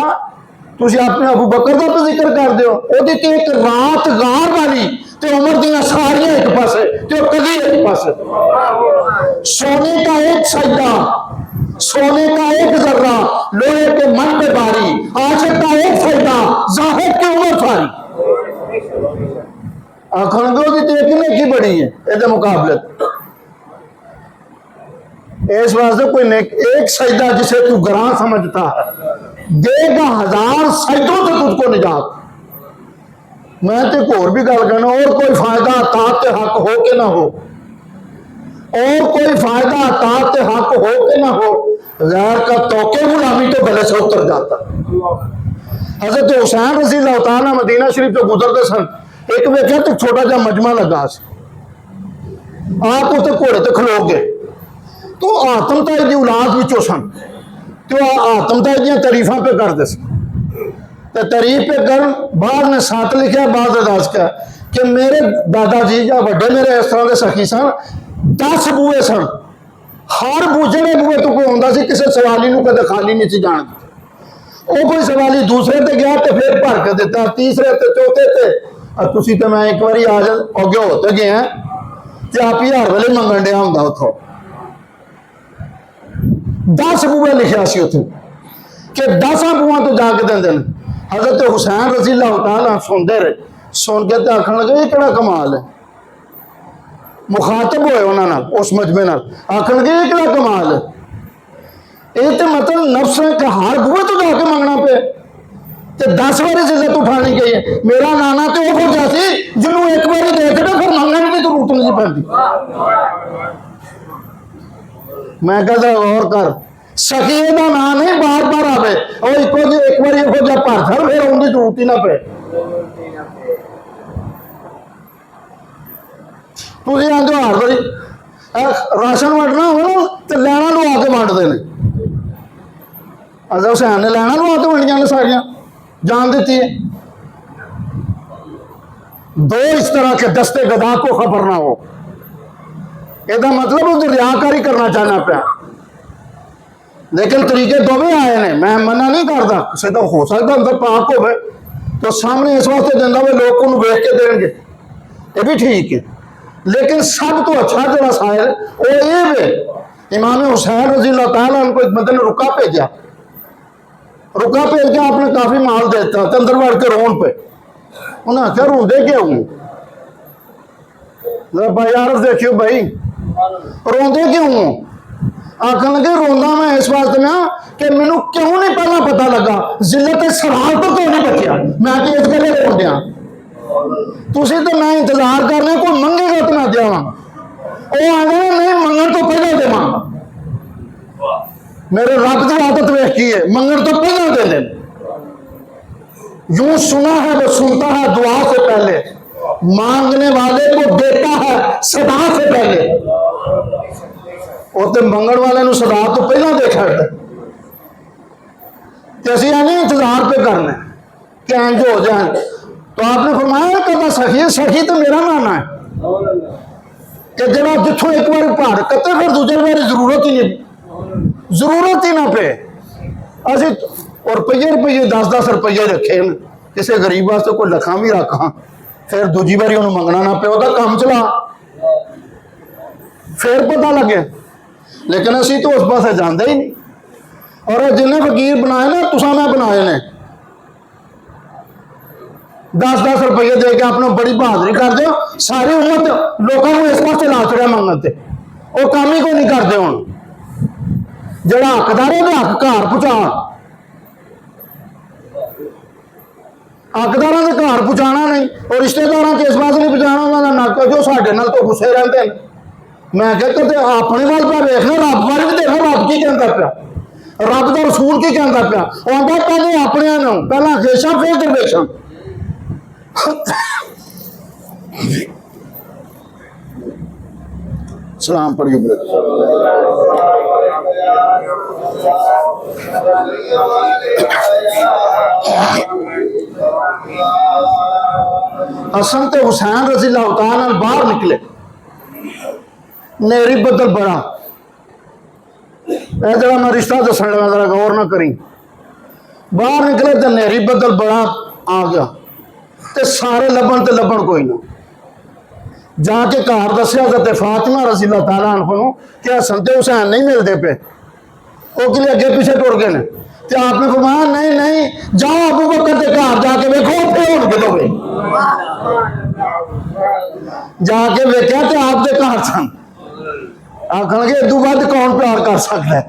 तुम अपने अबू बकर का तो जिक्र कर दो, वो एक रात गार वाली तो उम्र दियां सारियां एक पासे तो कभी एक पासे। सोने का एक सजदा, सोने का एक जर्रा, लोहे के मन पे भारी, आशिक का एक सजदा, जाहिद की उम्र सारी। आखणगे तो एक नेकी बड़ी है ये मुकाबले। इस वास्ते कोई एक सजदा जिसे तू गरां समझता है देगा 1000 सजदों से तुझको निजात। मैं तो होर भी गल कहना, और कोई फायदा तात हक हो के ना हो, और कोई फायदा तात हक हो के ना हो, गैर का तौके गुलामी तो गले से उतर जाता। हज़रत हुसैन रज़ी अल्लाह तआला मदीना शरीफ तो गुजरते सन, एक वेख्या तो छोटा जा मजमा लगा, आप उस घोड़े तो खलो गए तो आतम ताई की औलाद विचों सन, तो आतम ताई दी तारीफा पे करते थे। तारीफ पे कर बाद ने सत लिखा, बाद दस क्या कि मेरे दादाजी या बड़े मेरे इस तरह के सखी सन, 10 बूए सन, हर बूझे बूए तो कोई आता किसी सवाली को कदे खाली नहीं सी जान। वो कोई सवाली दूसरे ते गया तो फिर भर के दिता, तीसरे ते चौथे ते तुसी तो मैं एक बार आ अगे होते गए हैं तो आप ही हर वेले मंगन दिया होंगे उतो 10 बूए लिखा सी उथे कि 10 बूआ तो जाके देंदे ने। हज़रत हुसैन रज़ी अल्लाह तआला सुनते रहे, सुन के तो आखन लगे ये केड़ा कमाल है। मुखातब होए उन्होंने उस मजमे नाल, आखन लगे ये केड़ा कमाल है, ये तो मतलब नफ्स के हर बूहे तो जाके मंगना पे ते 10 बारी जिल्लत उठानी गई है। मेरा नाना तो वो जैसी जिन्होंने एक बार देख ना फिर मंगने की जरूरत नहीं पैंती। मैं कहता और कर सखी का नाम नहीं बार बार आवे और एक बार एक भर छड़ फिर उनकी जरूरत ही ना पे। तुम आते हो हर बारी राशन वंडना हो ना तो लैना लुआ के वंडते हैं। अगर हुसैन ने लैना लुआ के वंडिया ने सारिया जान दी है। दो इस तरह के दस्ते गदा को खबर ना हो, यदा मतलब उस रियाकारी करना चाहना पाया, लेकिन तरीके दोवें आए ने। मैं मना नहीं करता, किसी तो हो सकता अंदर पाक हो तो सामने इस वास्ते देंदा वे लोग उन्होंने वेख के देंगे, ये भी ठीक है। लेकिन सब तो अच्छा जो साहिल वो ये वे इमाम हुसैन रज़ी अल्लाह तआला अन्हु को एक बंदे ने रुका भेजा, रुका भेज के आपने काफी माल देता तो अंदर बढ़ के रोन पे उन्हें आख्या रोंदे क्यों? भाई यार देखियो भाई रोंदे क्यों? आखन लगे रोंदा मैं इस वास्ते में कि मैनू क्यों नहीं पहला पता लगा, जिल्लत सवाल तो क्यों नहीं बचिया, मैं कि इस गले रोन दिया। तुसी तो मैं इंतजार करने कोई मंगेगा तो मैं देवा, वो आगे नहीं मंगन तो पहले देवा। मेरे रब की आदत वेखी है, मंगन तो पहले दे दे। यूं सुना है वो सुनता है दुआ से पहले, मांगने वाले को देता है सदा से पहले। और तो मंगण वाले को सदा तो पहला देखा है, असं नहीं इंतजार पे करना कि इंज हो जाए। तो आपने फरमाया कहता सखी, सखी तो मेरा नाना है कि जरा जिथों एक बार भार कते फिर दूसरी बार जरूरत ही नहीं, जरूरत ही ना पे। असी और रुपये रुपये 10-10 रुपये रखे हैं किसी गरीब वास्ते, कोई लखा भी रखा, फिर दूजी बारी उन्होंने मंगना ना पे, वह काम चला, फिर पता लगे। लेकिन असी तो उस पास जाते ही नहीं। और जिन्हें फकीर बनाए ना, तुसा मैं बनाए ने 10-10 रुपये दे के अपना बड़ी बहादुरी कर दो, सारी उम्मत लोगों को इस पास ला चढ़िया मंगते, वो काम ही कोई नहीं करते। हूँ जोड़ा हकदार है हक घर पहुँचा, हकदारों के घर पहुँचाना नहीं, और रिश्तेदारों के इस पास नहीं पहुँचाना, उन्होंने नक जो साढ़े नाल तो गुस्से रहते हैं। मैं कहते अपने वाल पर देखना, रब वाल भी देखना, रब की कहता पिया, रब का रसूल की कहता पिया। आंदा पहले अपने पहला देशा फिर दरवेशा। सलाम पढ़ियो हसन ते हुसैन रज़ी अल्लाह तआला अन्हु बाहर निकले, नेरी बदल बड़ा, जरा मैं रिश्ता दसन लगा, जरा गौर ना करी। बाहर निकले तो नेरी बदल बड़ा आ गया, ते सारे लभन ते लभन कोई ना। जाके घर दसिया तो फातिमा रज़ी अल्लाह तआला अन्हा कि हसन ते हुसैन नहीं मिलते पे, वो कि अगे पीछे टुर गए। तो आपने फरमाया नहीं नहीं, जाओ अबू बकर के घर जाके देखो, फिर हो गए जाके वेख्या तो आपके घर सन। आखन लगे इदू वध कौन प्यार कर सकता है।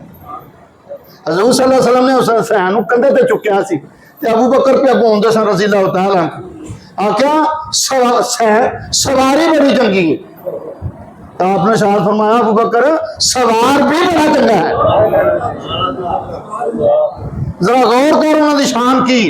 हज़ूर सल्लल्लाहु अलैहि वसल्लम ने उस हुसैन कंधे ते चुक्या सी, ते अबू बकर पे घूमते सन रज़ी अल्लाह तआला। आख्या सवारी बड़ी चंगी है, तो आपने शायद फरमाया अबू बकर सवार भी बड़ा चंगा है। जरा गौर कर उन्होंने शान की,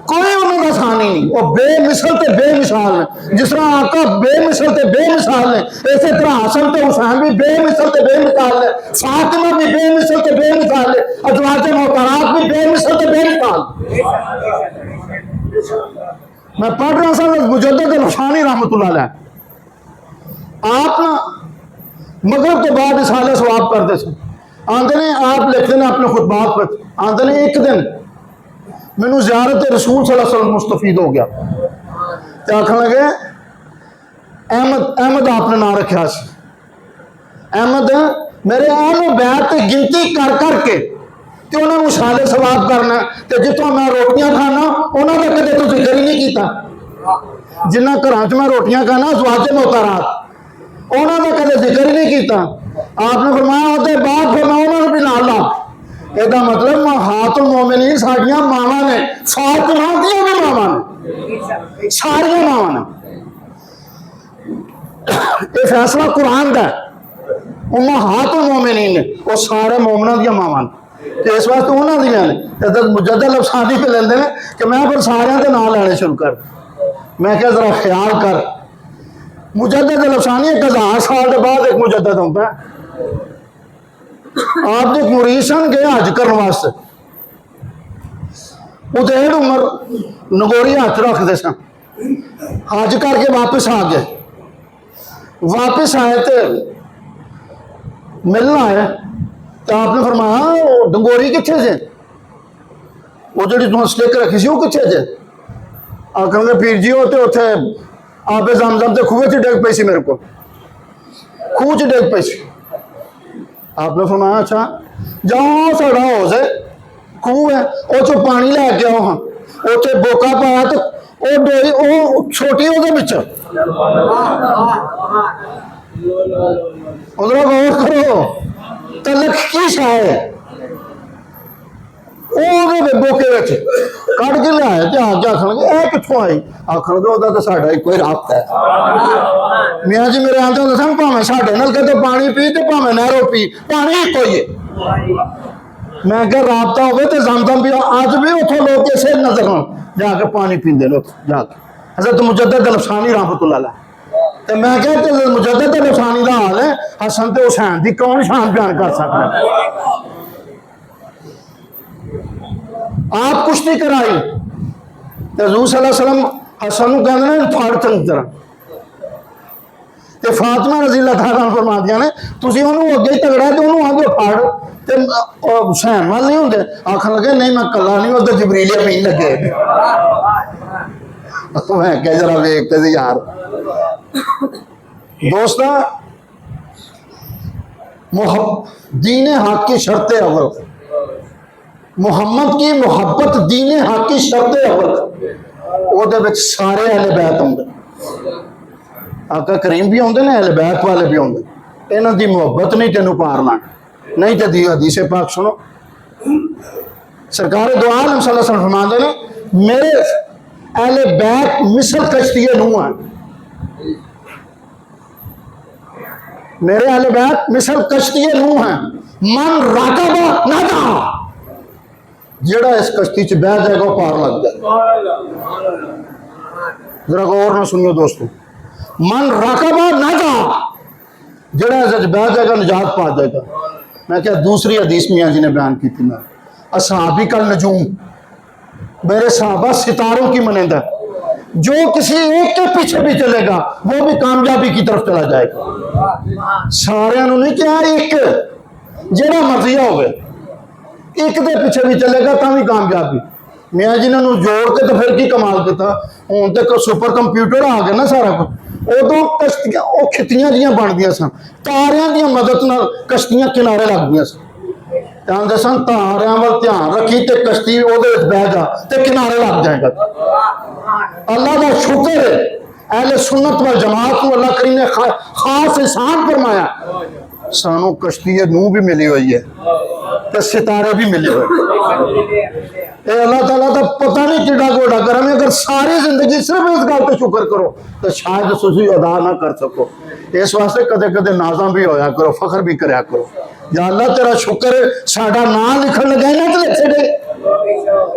कोई उन्होंने शान ही नहीं, वो बेमिसल ते बेमिसाल ने। जिस तरह आका बेमिसल ते बेमिसाल ने, इसी तरह हसन ते हुसैन भी बेमिसल ते बेमिसाल ने, फातिमा भी बेमिसल ते बेमिसाल ने, अज़वाज मोहतरात भी बेमिसल ते बेमिसाल। मैं पढ़ रहा था मुजद्दिद रफ़ानी रहमतुल्लाह अलैह, आप ना मगरब के बाद इसाले सवाब करते थे। आंदे ने आप लिखते हैं अपने खुतबात पर, आंदे ने एक दिन मैनू ज़ियारत रसूल सल्लल्लाहु अलैहि वसल्लम मुस्तफीद हो गया, तो आखन लगे अहमद आपने ना रखा, अहमद मेरे अहम बैत गिनती कर करके तो उन्होंने साले सवाब करना, तो जितों मैं रोटियां खाना उन्होंने कदे तो जिक्र ही नहीं किया। जिन्ना घर च मैं रोटियां खाना ज़वाजे मोहतरात उन्होंने कदे जिक्र ही नहीं किया। आपने फरमाया उसके बाद फिर मैं उन्होंने भी नाल ला, इसका मतलब हातुल मोमिनीन साडियां मावां ने, फातिमा दियां भी मावां ने, सारियां मावां ने। ये फैसला कुरान का है, उम्महातुल मोमिनीन ने, वो सारे मोमिनां दियां मावां ने, तो इस वास्ते उन्होंने दियां ने। तो मुजद्दिद लफसानी पे लेंदे ने कि मैं फिर सारियां दे नाम लैने शुरू कर। मैं क्या जरा ख्याल कर, मुजद्दिद लफसानी 1000 साल के बाद एक मुजद्दिद होता है। आप जो मुरीद सन गए हज करने वास्ते, उदेड़ उम्र नगोरी हाथ रखते सन, हज करके वापस आ गए। वापस आए तो मिलना है, तो आपने फरमाया डंगोरी कितने से, वो जी तुम स्टिक रखी सी वो कितने से। आखिर पीर जी हो तो उथे आपे जमजम से खूह च डिग पई सी, मेरे को खूह च डिग पई सी। आपने फरमाया अच्छा जाओ साड़ा हो से खूह है, वो चो पानी लैके आओ, हाँ उथे बोका पाया तो वो डोरी वो छोटी वो बिच उधर गौर करो तलक की शाय बोके कट के लिया तो आके आखन लगे ए कितों आई, आखन लगे वह तो साडा कोई राबता है। मियाँ जी मेरे आते होंगे सन भावें साडे नाल कहते पानी पी तो भावें नहरों पी, पानी एक ही है। मैं क्या राबता हो तो जमजम भी अज भी उतों लोग इसे नजर जाके पानी पींदे लोग जाके। हज़रत मुजद्दिद लफसानी रहमतुल्लाह अलैह, तो मैं क्या मुजद्दिद लफसानी का हाल है, हसन ते हुसैन की कौन शान बयान कर सकता है। आप कुश्ती कराई तो हज़ूर सल्लल्लाहु अलैहि वसल्लम हसन कहते फाड़ चंगी तरह, तो फातिमा रज़ी अल्लाह तआला अन्हा फरमादियां ने तुसीं उहनूं अगे ही तगड़ा तो उहनूं आगे फाड़। ते हुसैन वाल नहीं होंगे, आखन लगे नहीं मैं कला नहीं, उधर जबरीलिया पीन लगे। मैं क्या जरा वेखते थे यार दोस्त, दीन हक की शर्त अव्वल, मुहम्मद की मुहब्बत दीन हक की शर्त अव्वल, ਉਹਦੇ ਵਿੱਚ ਸਾਰੇ अहले बैत आउंदे, आका करीम भी आउंदे ने, अहले बैत वाले भी आउंदे। इन्हां दी मुहब्बत नहीं तेनों पार लाना, नहीं तो हदीस पाक सुनो, सरकार दो आलम सल्लल्लाहु अलैहि वसल्लम फरमाते ने मेरे अहले बैत मिसल कश्ती नूह है, मेरे अहले बैत मिसल कश्ती नूह है, मन राकबा नजा, जेड़ा इस कश्ती च बह जाएगा वो पार लग जाएगा। जरा गौर ना सुनियो दोस्तों, मन राकबा नजा, जेड़ा इस बह जाएगा निजात पा जाएगा। मैं क्या दूसरी हदीस मियाँ जी ने बयान की थी, मैं असहाबी कल नजूम, मेरे सहाबा सितारों की मनिंदा, जो किसी एक के पीछे भी चलेगा वो भी कामयाबी की तरफ चला जाएगा। सारे नहीं क्या, एक जेड़ा मर्जी हो, एक के पीछे भी चलेगा तो भी कामयाबी। मियाँ जी ने जोड़ के तो फिर की कमाल किया, हूँ तो सुपर कंप्यूटर आ गया ना सारा कुछ। उदों कश्तियां वो खितियां जियां बनदियां सन, तारियां दी मदद नाल कश्तियां किनारे लगदियां सन, कहते सन तारियां वाल ध्यान रखी तो कश्ती उहदे विच बह जा तो किनारे लग जाएगा। अल्लाह का शुक्र है, अहले सुन्नत वल जमात को अल्लाह करीम ने खास एहसान फरमाया, सानू कश्ती नूह भी मिली हुई है तो सितारे भी मिले हुए। अल्लाह ताला का पता नहीं किड़ा गोड़ा करा, अगर सारी जिंदगी सिर्फ इस गल पर शुक्र करो तो शायद तुम अदा ना कर सको। इस वास्ते कदे कदे नाजा भी होया करो, फखर भी कराया करो, या अल्लाह तेरा शुक्र साडा नाम लिखन लगे ना तो लिखे दे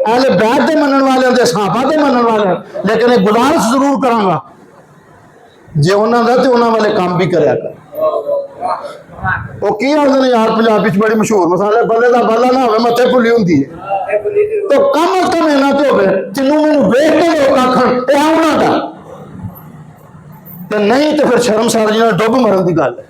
अहले बैत दे मनन वाले दे सहाबा दे मनन वाले। लेकिन एक गुजारिश जरूर करांगा, जे उन्हां दा ते उन्हां वाले काम भी कराया कर। वो की आखदे ने यार पंजाबी च बड़ी मशहूर मसाले, बल्ले दा बल्ला ना होवे मत्थे भुल्ली हुंदी है, तो कम अज कम इन्ना तो होवे जिन्नू मैनू वेख के लोग आखण ए उन्हां दा, ते नहीं तो फिर शर्मसार जी नाल डुब मरन दी गल है।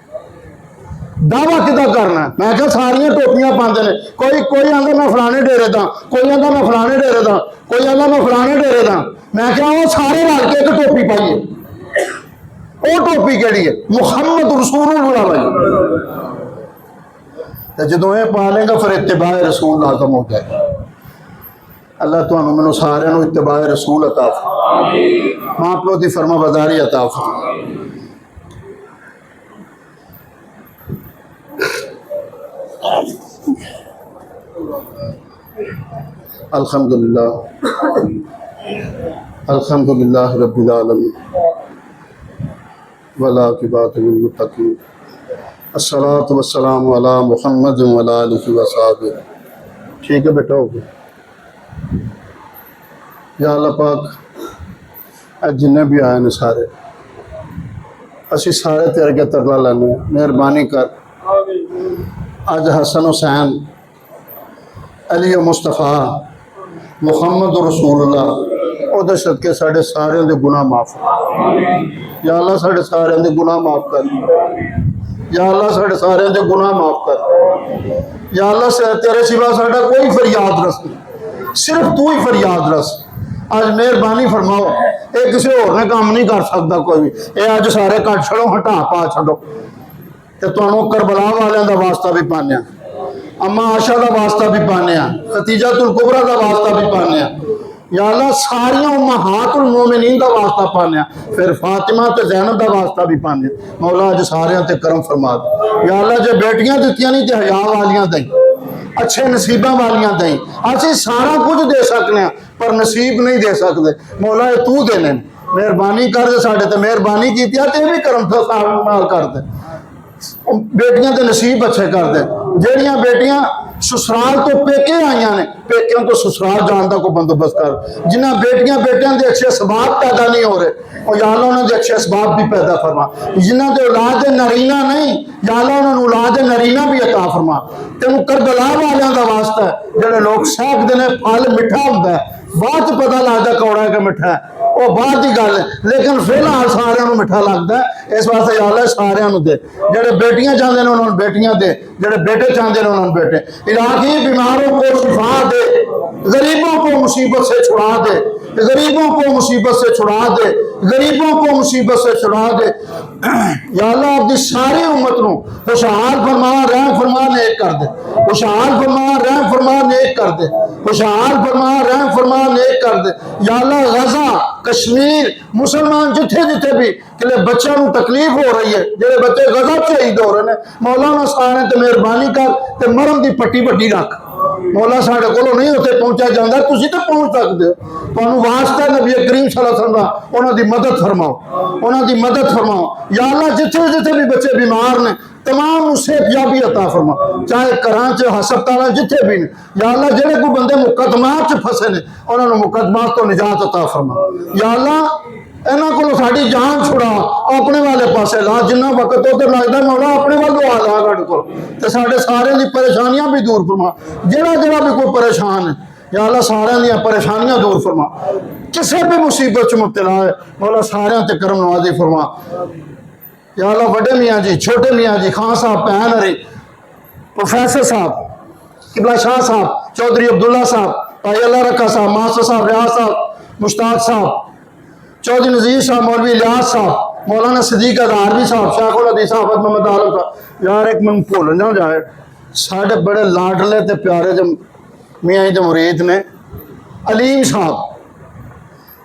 दावा किदा करना, मैं क्या सारियां टोपियां पाते हैं, कोई आंदा मैं फलाने डेरे दा, कोई आंदा मैं फलाने डेरे दा, कोई आंदा मैं फलाने डेरे दा। मैं क्या वो सारे रल के एक टोपी पाइए, वो टोपी केड़ी है, मुहम्मद रसूलुल्लाह भाई। जो ये पा लेगा फिर इत्तिबाए रसूल लाजम हो जाएगा। अल्लाह तुहानू मैनू सारियां नू इत्तिबाए रसूल अता फरमाए, मां प्यो दी फरमाबरदारी अता फरमाए। अल्हम्दुलिल्लाह अल्हम्दुलिल्लाह रब्बिल आलमीन वला आकिबतु लिल मुत्तकीन, अस्सलातु वस्सलामु अला मुहम्मद व अला आलिहि व सहाबिहि। ठीक है बेटा, हो गया। या अल्लाह पाक जिन्ने भी आए ने सारे असी सारे तेरे अगे तरला लैने, मेहरबानी कर अज हसन हुसैन अली मुस्तफा मुहम्मद रसूलुल्लाह ओदे सदके साढ़े सारे दे गुनाह माफ। या अल्लाह साढ़े सारे दे गुनाह माफ कर, या अल्लाह साढ़े सारे दे गुनाह माफ कर। या अल्लाह से तेरे सिवा साडा कोई फरियाद रस नहीं, सिर्फ तू ही फरियाद रस। अज मेहरबानी फरमाओ, ये किसी होर ने काम नहीं कर सकता कोई भी, ये अज सारे कट छड़ो, हटा पा छो। तो तुहानू करबला वालियां दा वास्ता भी पाने, अम्मा आशा का वास्ता भी पाने, खतीजतुल कुबरा का वास्ता भी पाने। या अल्लाह सारियां उम्महातुल मोमिनीन का वास्ता पाने, फिर फातिमा ते ज़ैनब का वास्ता भी पाने। मौला अज सारियां ते करम फरमा दे। या अल्लाह जो बेटियां दित्तियां नहीं तो हया वालियां दई, अच्छे नसीबां वालियां दई। असीं सारा कुछ दे सकने पर नसीब नहीं दे सकते, मौला ये तू देने। मेहरबानी कर दे, साडे ते मेहरबानी की ते भी करम कर दे, बेटियां के नसीब अच्छे कर दे। जेड़ियां बेटियां ससुराल तो पेके आईया ने, पेकों तो ससुराल जाने का कोई बंदोबस्त कर। जिन्हें बेटियां बेटियां के अच्छे असबाब पैदा नहीं हो रहे, और या अल्लाह उन्होंने अच्छे असबाब भी पैदा फरमा। जिन्हों के औलाद नरीना नहीं, या अल्लाह उन्होंने औलाद नरीना भी अता फरमा। तेन करबला वालियां का वास्ता है, जेडे लोग सहकते हैं फल मिठा होंगे, बाद पता लगता कौड़ा है कि मिठा है। वो बात की गल है, लेकिन फिलहाल सारिਆਂ ਨੂੰ मिठा लगता है। इस वास्ते या अल्लाह सारिਆਂ ਨੂੰ दे, जेडे बेटियां चाहते हैं उन्होंने बेटियां दे, जेडे बेटे चाहते हैं उन्होंने बेटे। इलाही बीमारों को शिफा दे, गरीबों को मुसीबत से छुड़ा दे, गरीबों को मुसीबत से छुड़ा दे, गरीबों को मुसीबत से छुड़ा दे। या अल्लाह अपनी सारी उम्मत को खुशहाल फरमा, रहम फरमा, नेक कर दे। खुशहाल फरमा, रहम फरमा, नेक कर दे। खुशहाल फरमा, रहम फरमा, नेक कर दे। या अल्लाह गजा, कश्मीर, मुसलमान जिथे जिथे भी कि बच्चों को तकलीफ हो रही है, जेडे बच्चे गजा शहीद हो रहे हैं, मौलाना सारे ते मेहरबानी कर ते मरम की पट्टी वड्डी रख। मौला साढ़े को नहीं उत्थे पहुंचा जाता, तुसीं तो पहुंच सकते हो। तुहानूं वास्ता नबी करीम सल्लल्लाहु अलैहि वसल्लम उन्हां दी मदद फरमाओ, उन्हां दी मदद फरमाओ। या अल्लाह जिथे जिथे भी बच्चे बीमार ने तमाम सेहतयाबी अता फरमा, चाहे घर च हस्पताल जिथे भी ने। या अल्लाह जेडे कोई बंदे मुकदमात च फसे ने उन्होंने मुकदमात तो निजात अता फरमा। या अल्लाह इन्हों को साड़ी जान छुड़ा, अपने वाले पासे ला, जिन्ना वक्त उधर लगता मौला अपने वाल आ ला साढ़े को, तो साढ़े सारे दी परेशानियां भी दूर फरमा। जेड़ा जेड़ा भी कोई परेशान है या अल्लाह सारे दी परेशानियां दूर फरमा। किसी भी मुसीबत च मुब्तला है मौला सारे ते करम नवाजी फरमा। या अल्लाह बड़े मियाँ जी, छोटे मियाँ जी, खान साहब, भैन हरी, प्रोफेसर साहब, किबला शाह साहब, चौधरी अब्दुल्ला साहब, भाई अल्लाह रखा साहब, मास्टर साहब, रियाज साहब, मुश्ताक साहब, चौधरी नजीर साहब, मौलवी इलियास साहब, मौलाना सदीक अज़हरवी साहब, शाखुल हदीस साहब, मोहम्मद आलम साहब। यार एक मैं भूल ना जाए, साढ़े बड़े लाडले ते प्यारे जो मियाँ जी मुरीद ने अलीम साहब,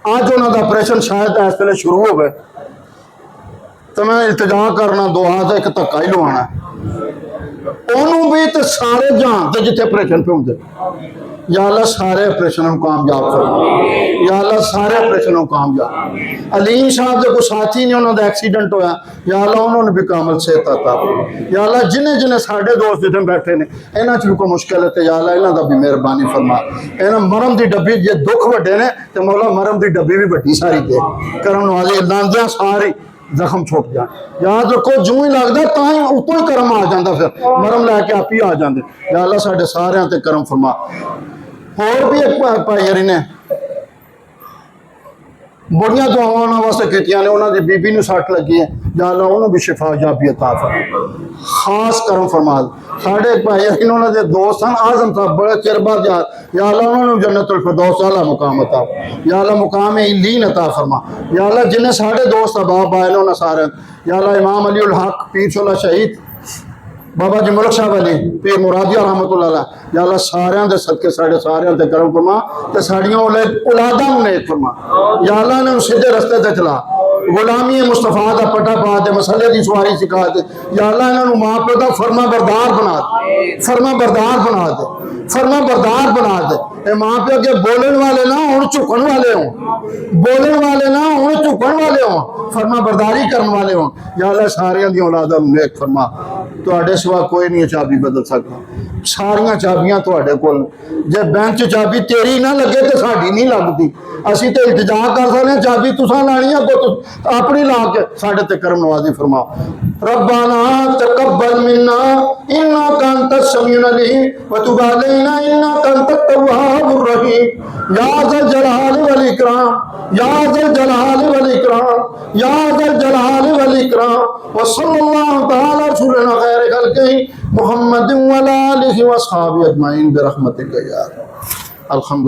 अज उन्होंने ऑपरेशन शायद इस वे शुरू हो गए, तो मैं इल्तजा करना दुआ का एक धक्का ही लवाना उन्होंने भी, तो सारे जहान से जिथे ऑपरेशन पे होंगे। या अल्लाह सारे ऑपरेशनों को कामयाब करो। या अल्लाह सारे ऑपरेशनों को कामयाब। अलीम साहब के कोई साथी ने उन्होंने एक्सीडेंट होया, या अल्लाह उन्होंने भी कामल सेहत अता फरमा। या अल्लाह जिन्हें जिन्हें साढ़े दोस्त जिथे बैठे ने इन्हों च भी कोई मुश्किल है, तो या अल्लाह इन्हों का भी मेहरबानी फरमा। इन्होंने मरम की डब्बी जे दुख वड्डे ने तो मौला मरम की डब्बी भी वड्डी सारी दे करम वाले लांदियां सारी जख्म छुट जाए। याद रखो जूं ही लगता तो ही उतों ही करम आ जाता, फिर मरम लैके आप ही आ जाते। या अल्लाह साढ़े सारिਆਂ ते करम फरमा। होर भी एक भाई हरी ने बड़िया दुआवां उन्होंने वास्ते कीतियां ने, उन्होंने बीबी नूं सट लगी है, या अल्लाह उन्होंने भी शिफा याबी अता फरमा, खास करम फरमा। साढ़े एक भाई हरी उन्होंने दोस्त हैं आजम साहब, बड़े चिर बाद यार, या अल्लाह उन्होंने जन्नतुल फिरदौस आला मुकाम अता, या अल्लाह मुकाम इल्लीन अता फरमा। या अल्लाह जिन्हें साढ़े दोस्त अहबाब आए उन्होंने सारे, या अल्लाह इमाम अली उल हक पीर शोला शहीद बाबा जी मुल्क साहब अली पीर मुरादिया रहमतुल्लाह अलैह, या अल्लाह सारिਆਂ ਦੇ सदके साढ़े सारिਆਂ ते करम फरमा, ते साड़ियां औलादां नूं नेक फरमा। या अल्लाह ने सीधे रस्ते ते चला, गुलामी मुस्तफा का पटा पा दे, मसले की सवारी सिखा दे। या अल्लाह इन्हों मां प्यो का फरमा बरदार बना दे, फरमा बरदार बना दे, फरमा बरदार बना दे। ये मां प्यो के बोलने वाले ना हुण झुकण वाले हों, बोलने वाले ना हुण झुकण वाले हों, फरमा बरदारी करने वाले हों। या अल्लाह सारियां दी औलादां नूं नेक फरमा। तुहाडे सिवा कोई नहीं चाबी बदल सकता, सारियां चाबियां तुहाडे कोल। जे बैंक च चाबी तेरी ना लगे तो साडी नहीं लगती। असीं तो इल्तजा कर सकते हैं, चाबी तुसां लानी है अपनी ला के साढ़े ते करम नवाजी फरमाओ। रब्बाना तकब्बल मिन्ना इन्नका अंतस समीउल अलीम व तुब अलैना इन्नका अंतत तव्वाबुर रहीम। या ज़ल जलाल वल इकराम, या ज़ल जलाल वल इकराम, या ज़ल जलाल वल इकराम। व सल्लल्लाहु तआला रसूलना खैर खल्क़िही मुहम्मद व अला आलिहि व अस्हाबिही अजमईन बिरहमतिका या अल्हम्दुलिल्लाह।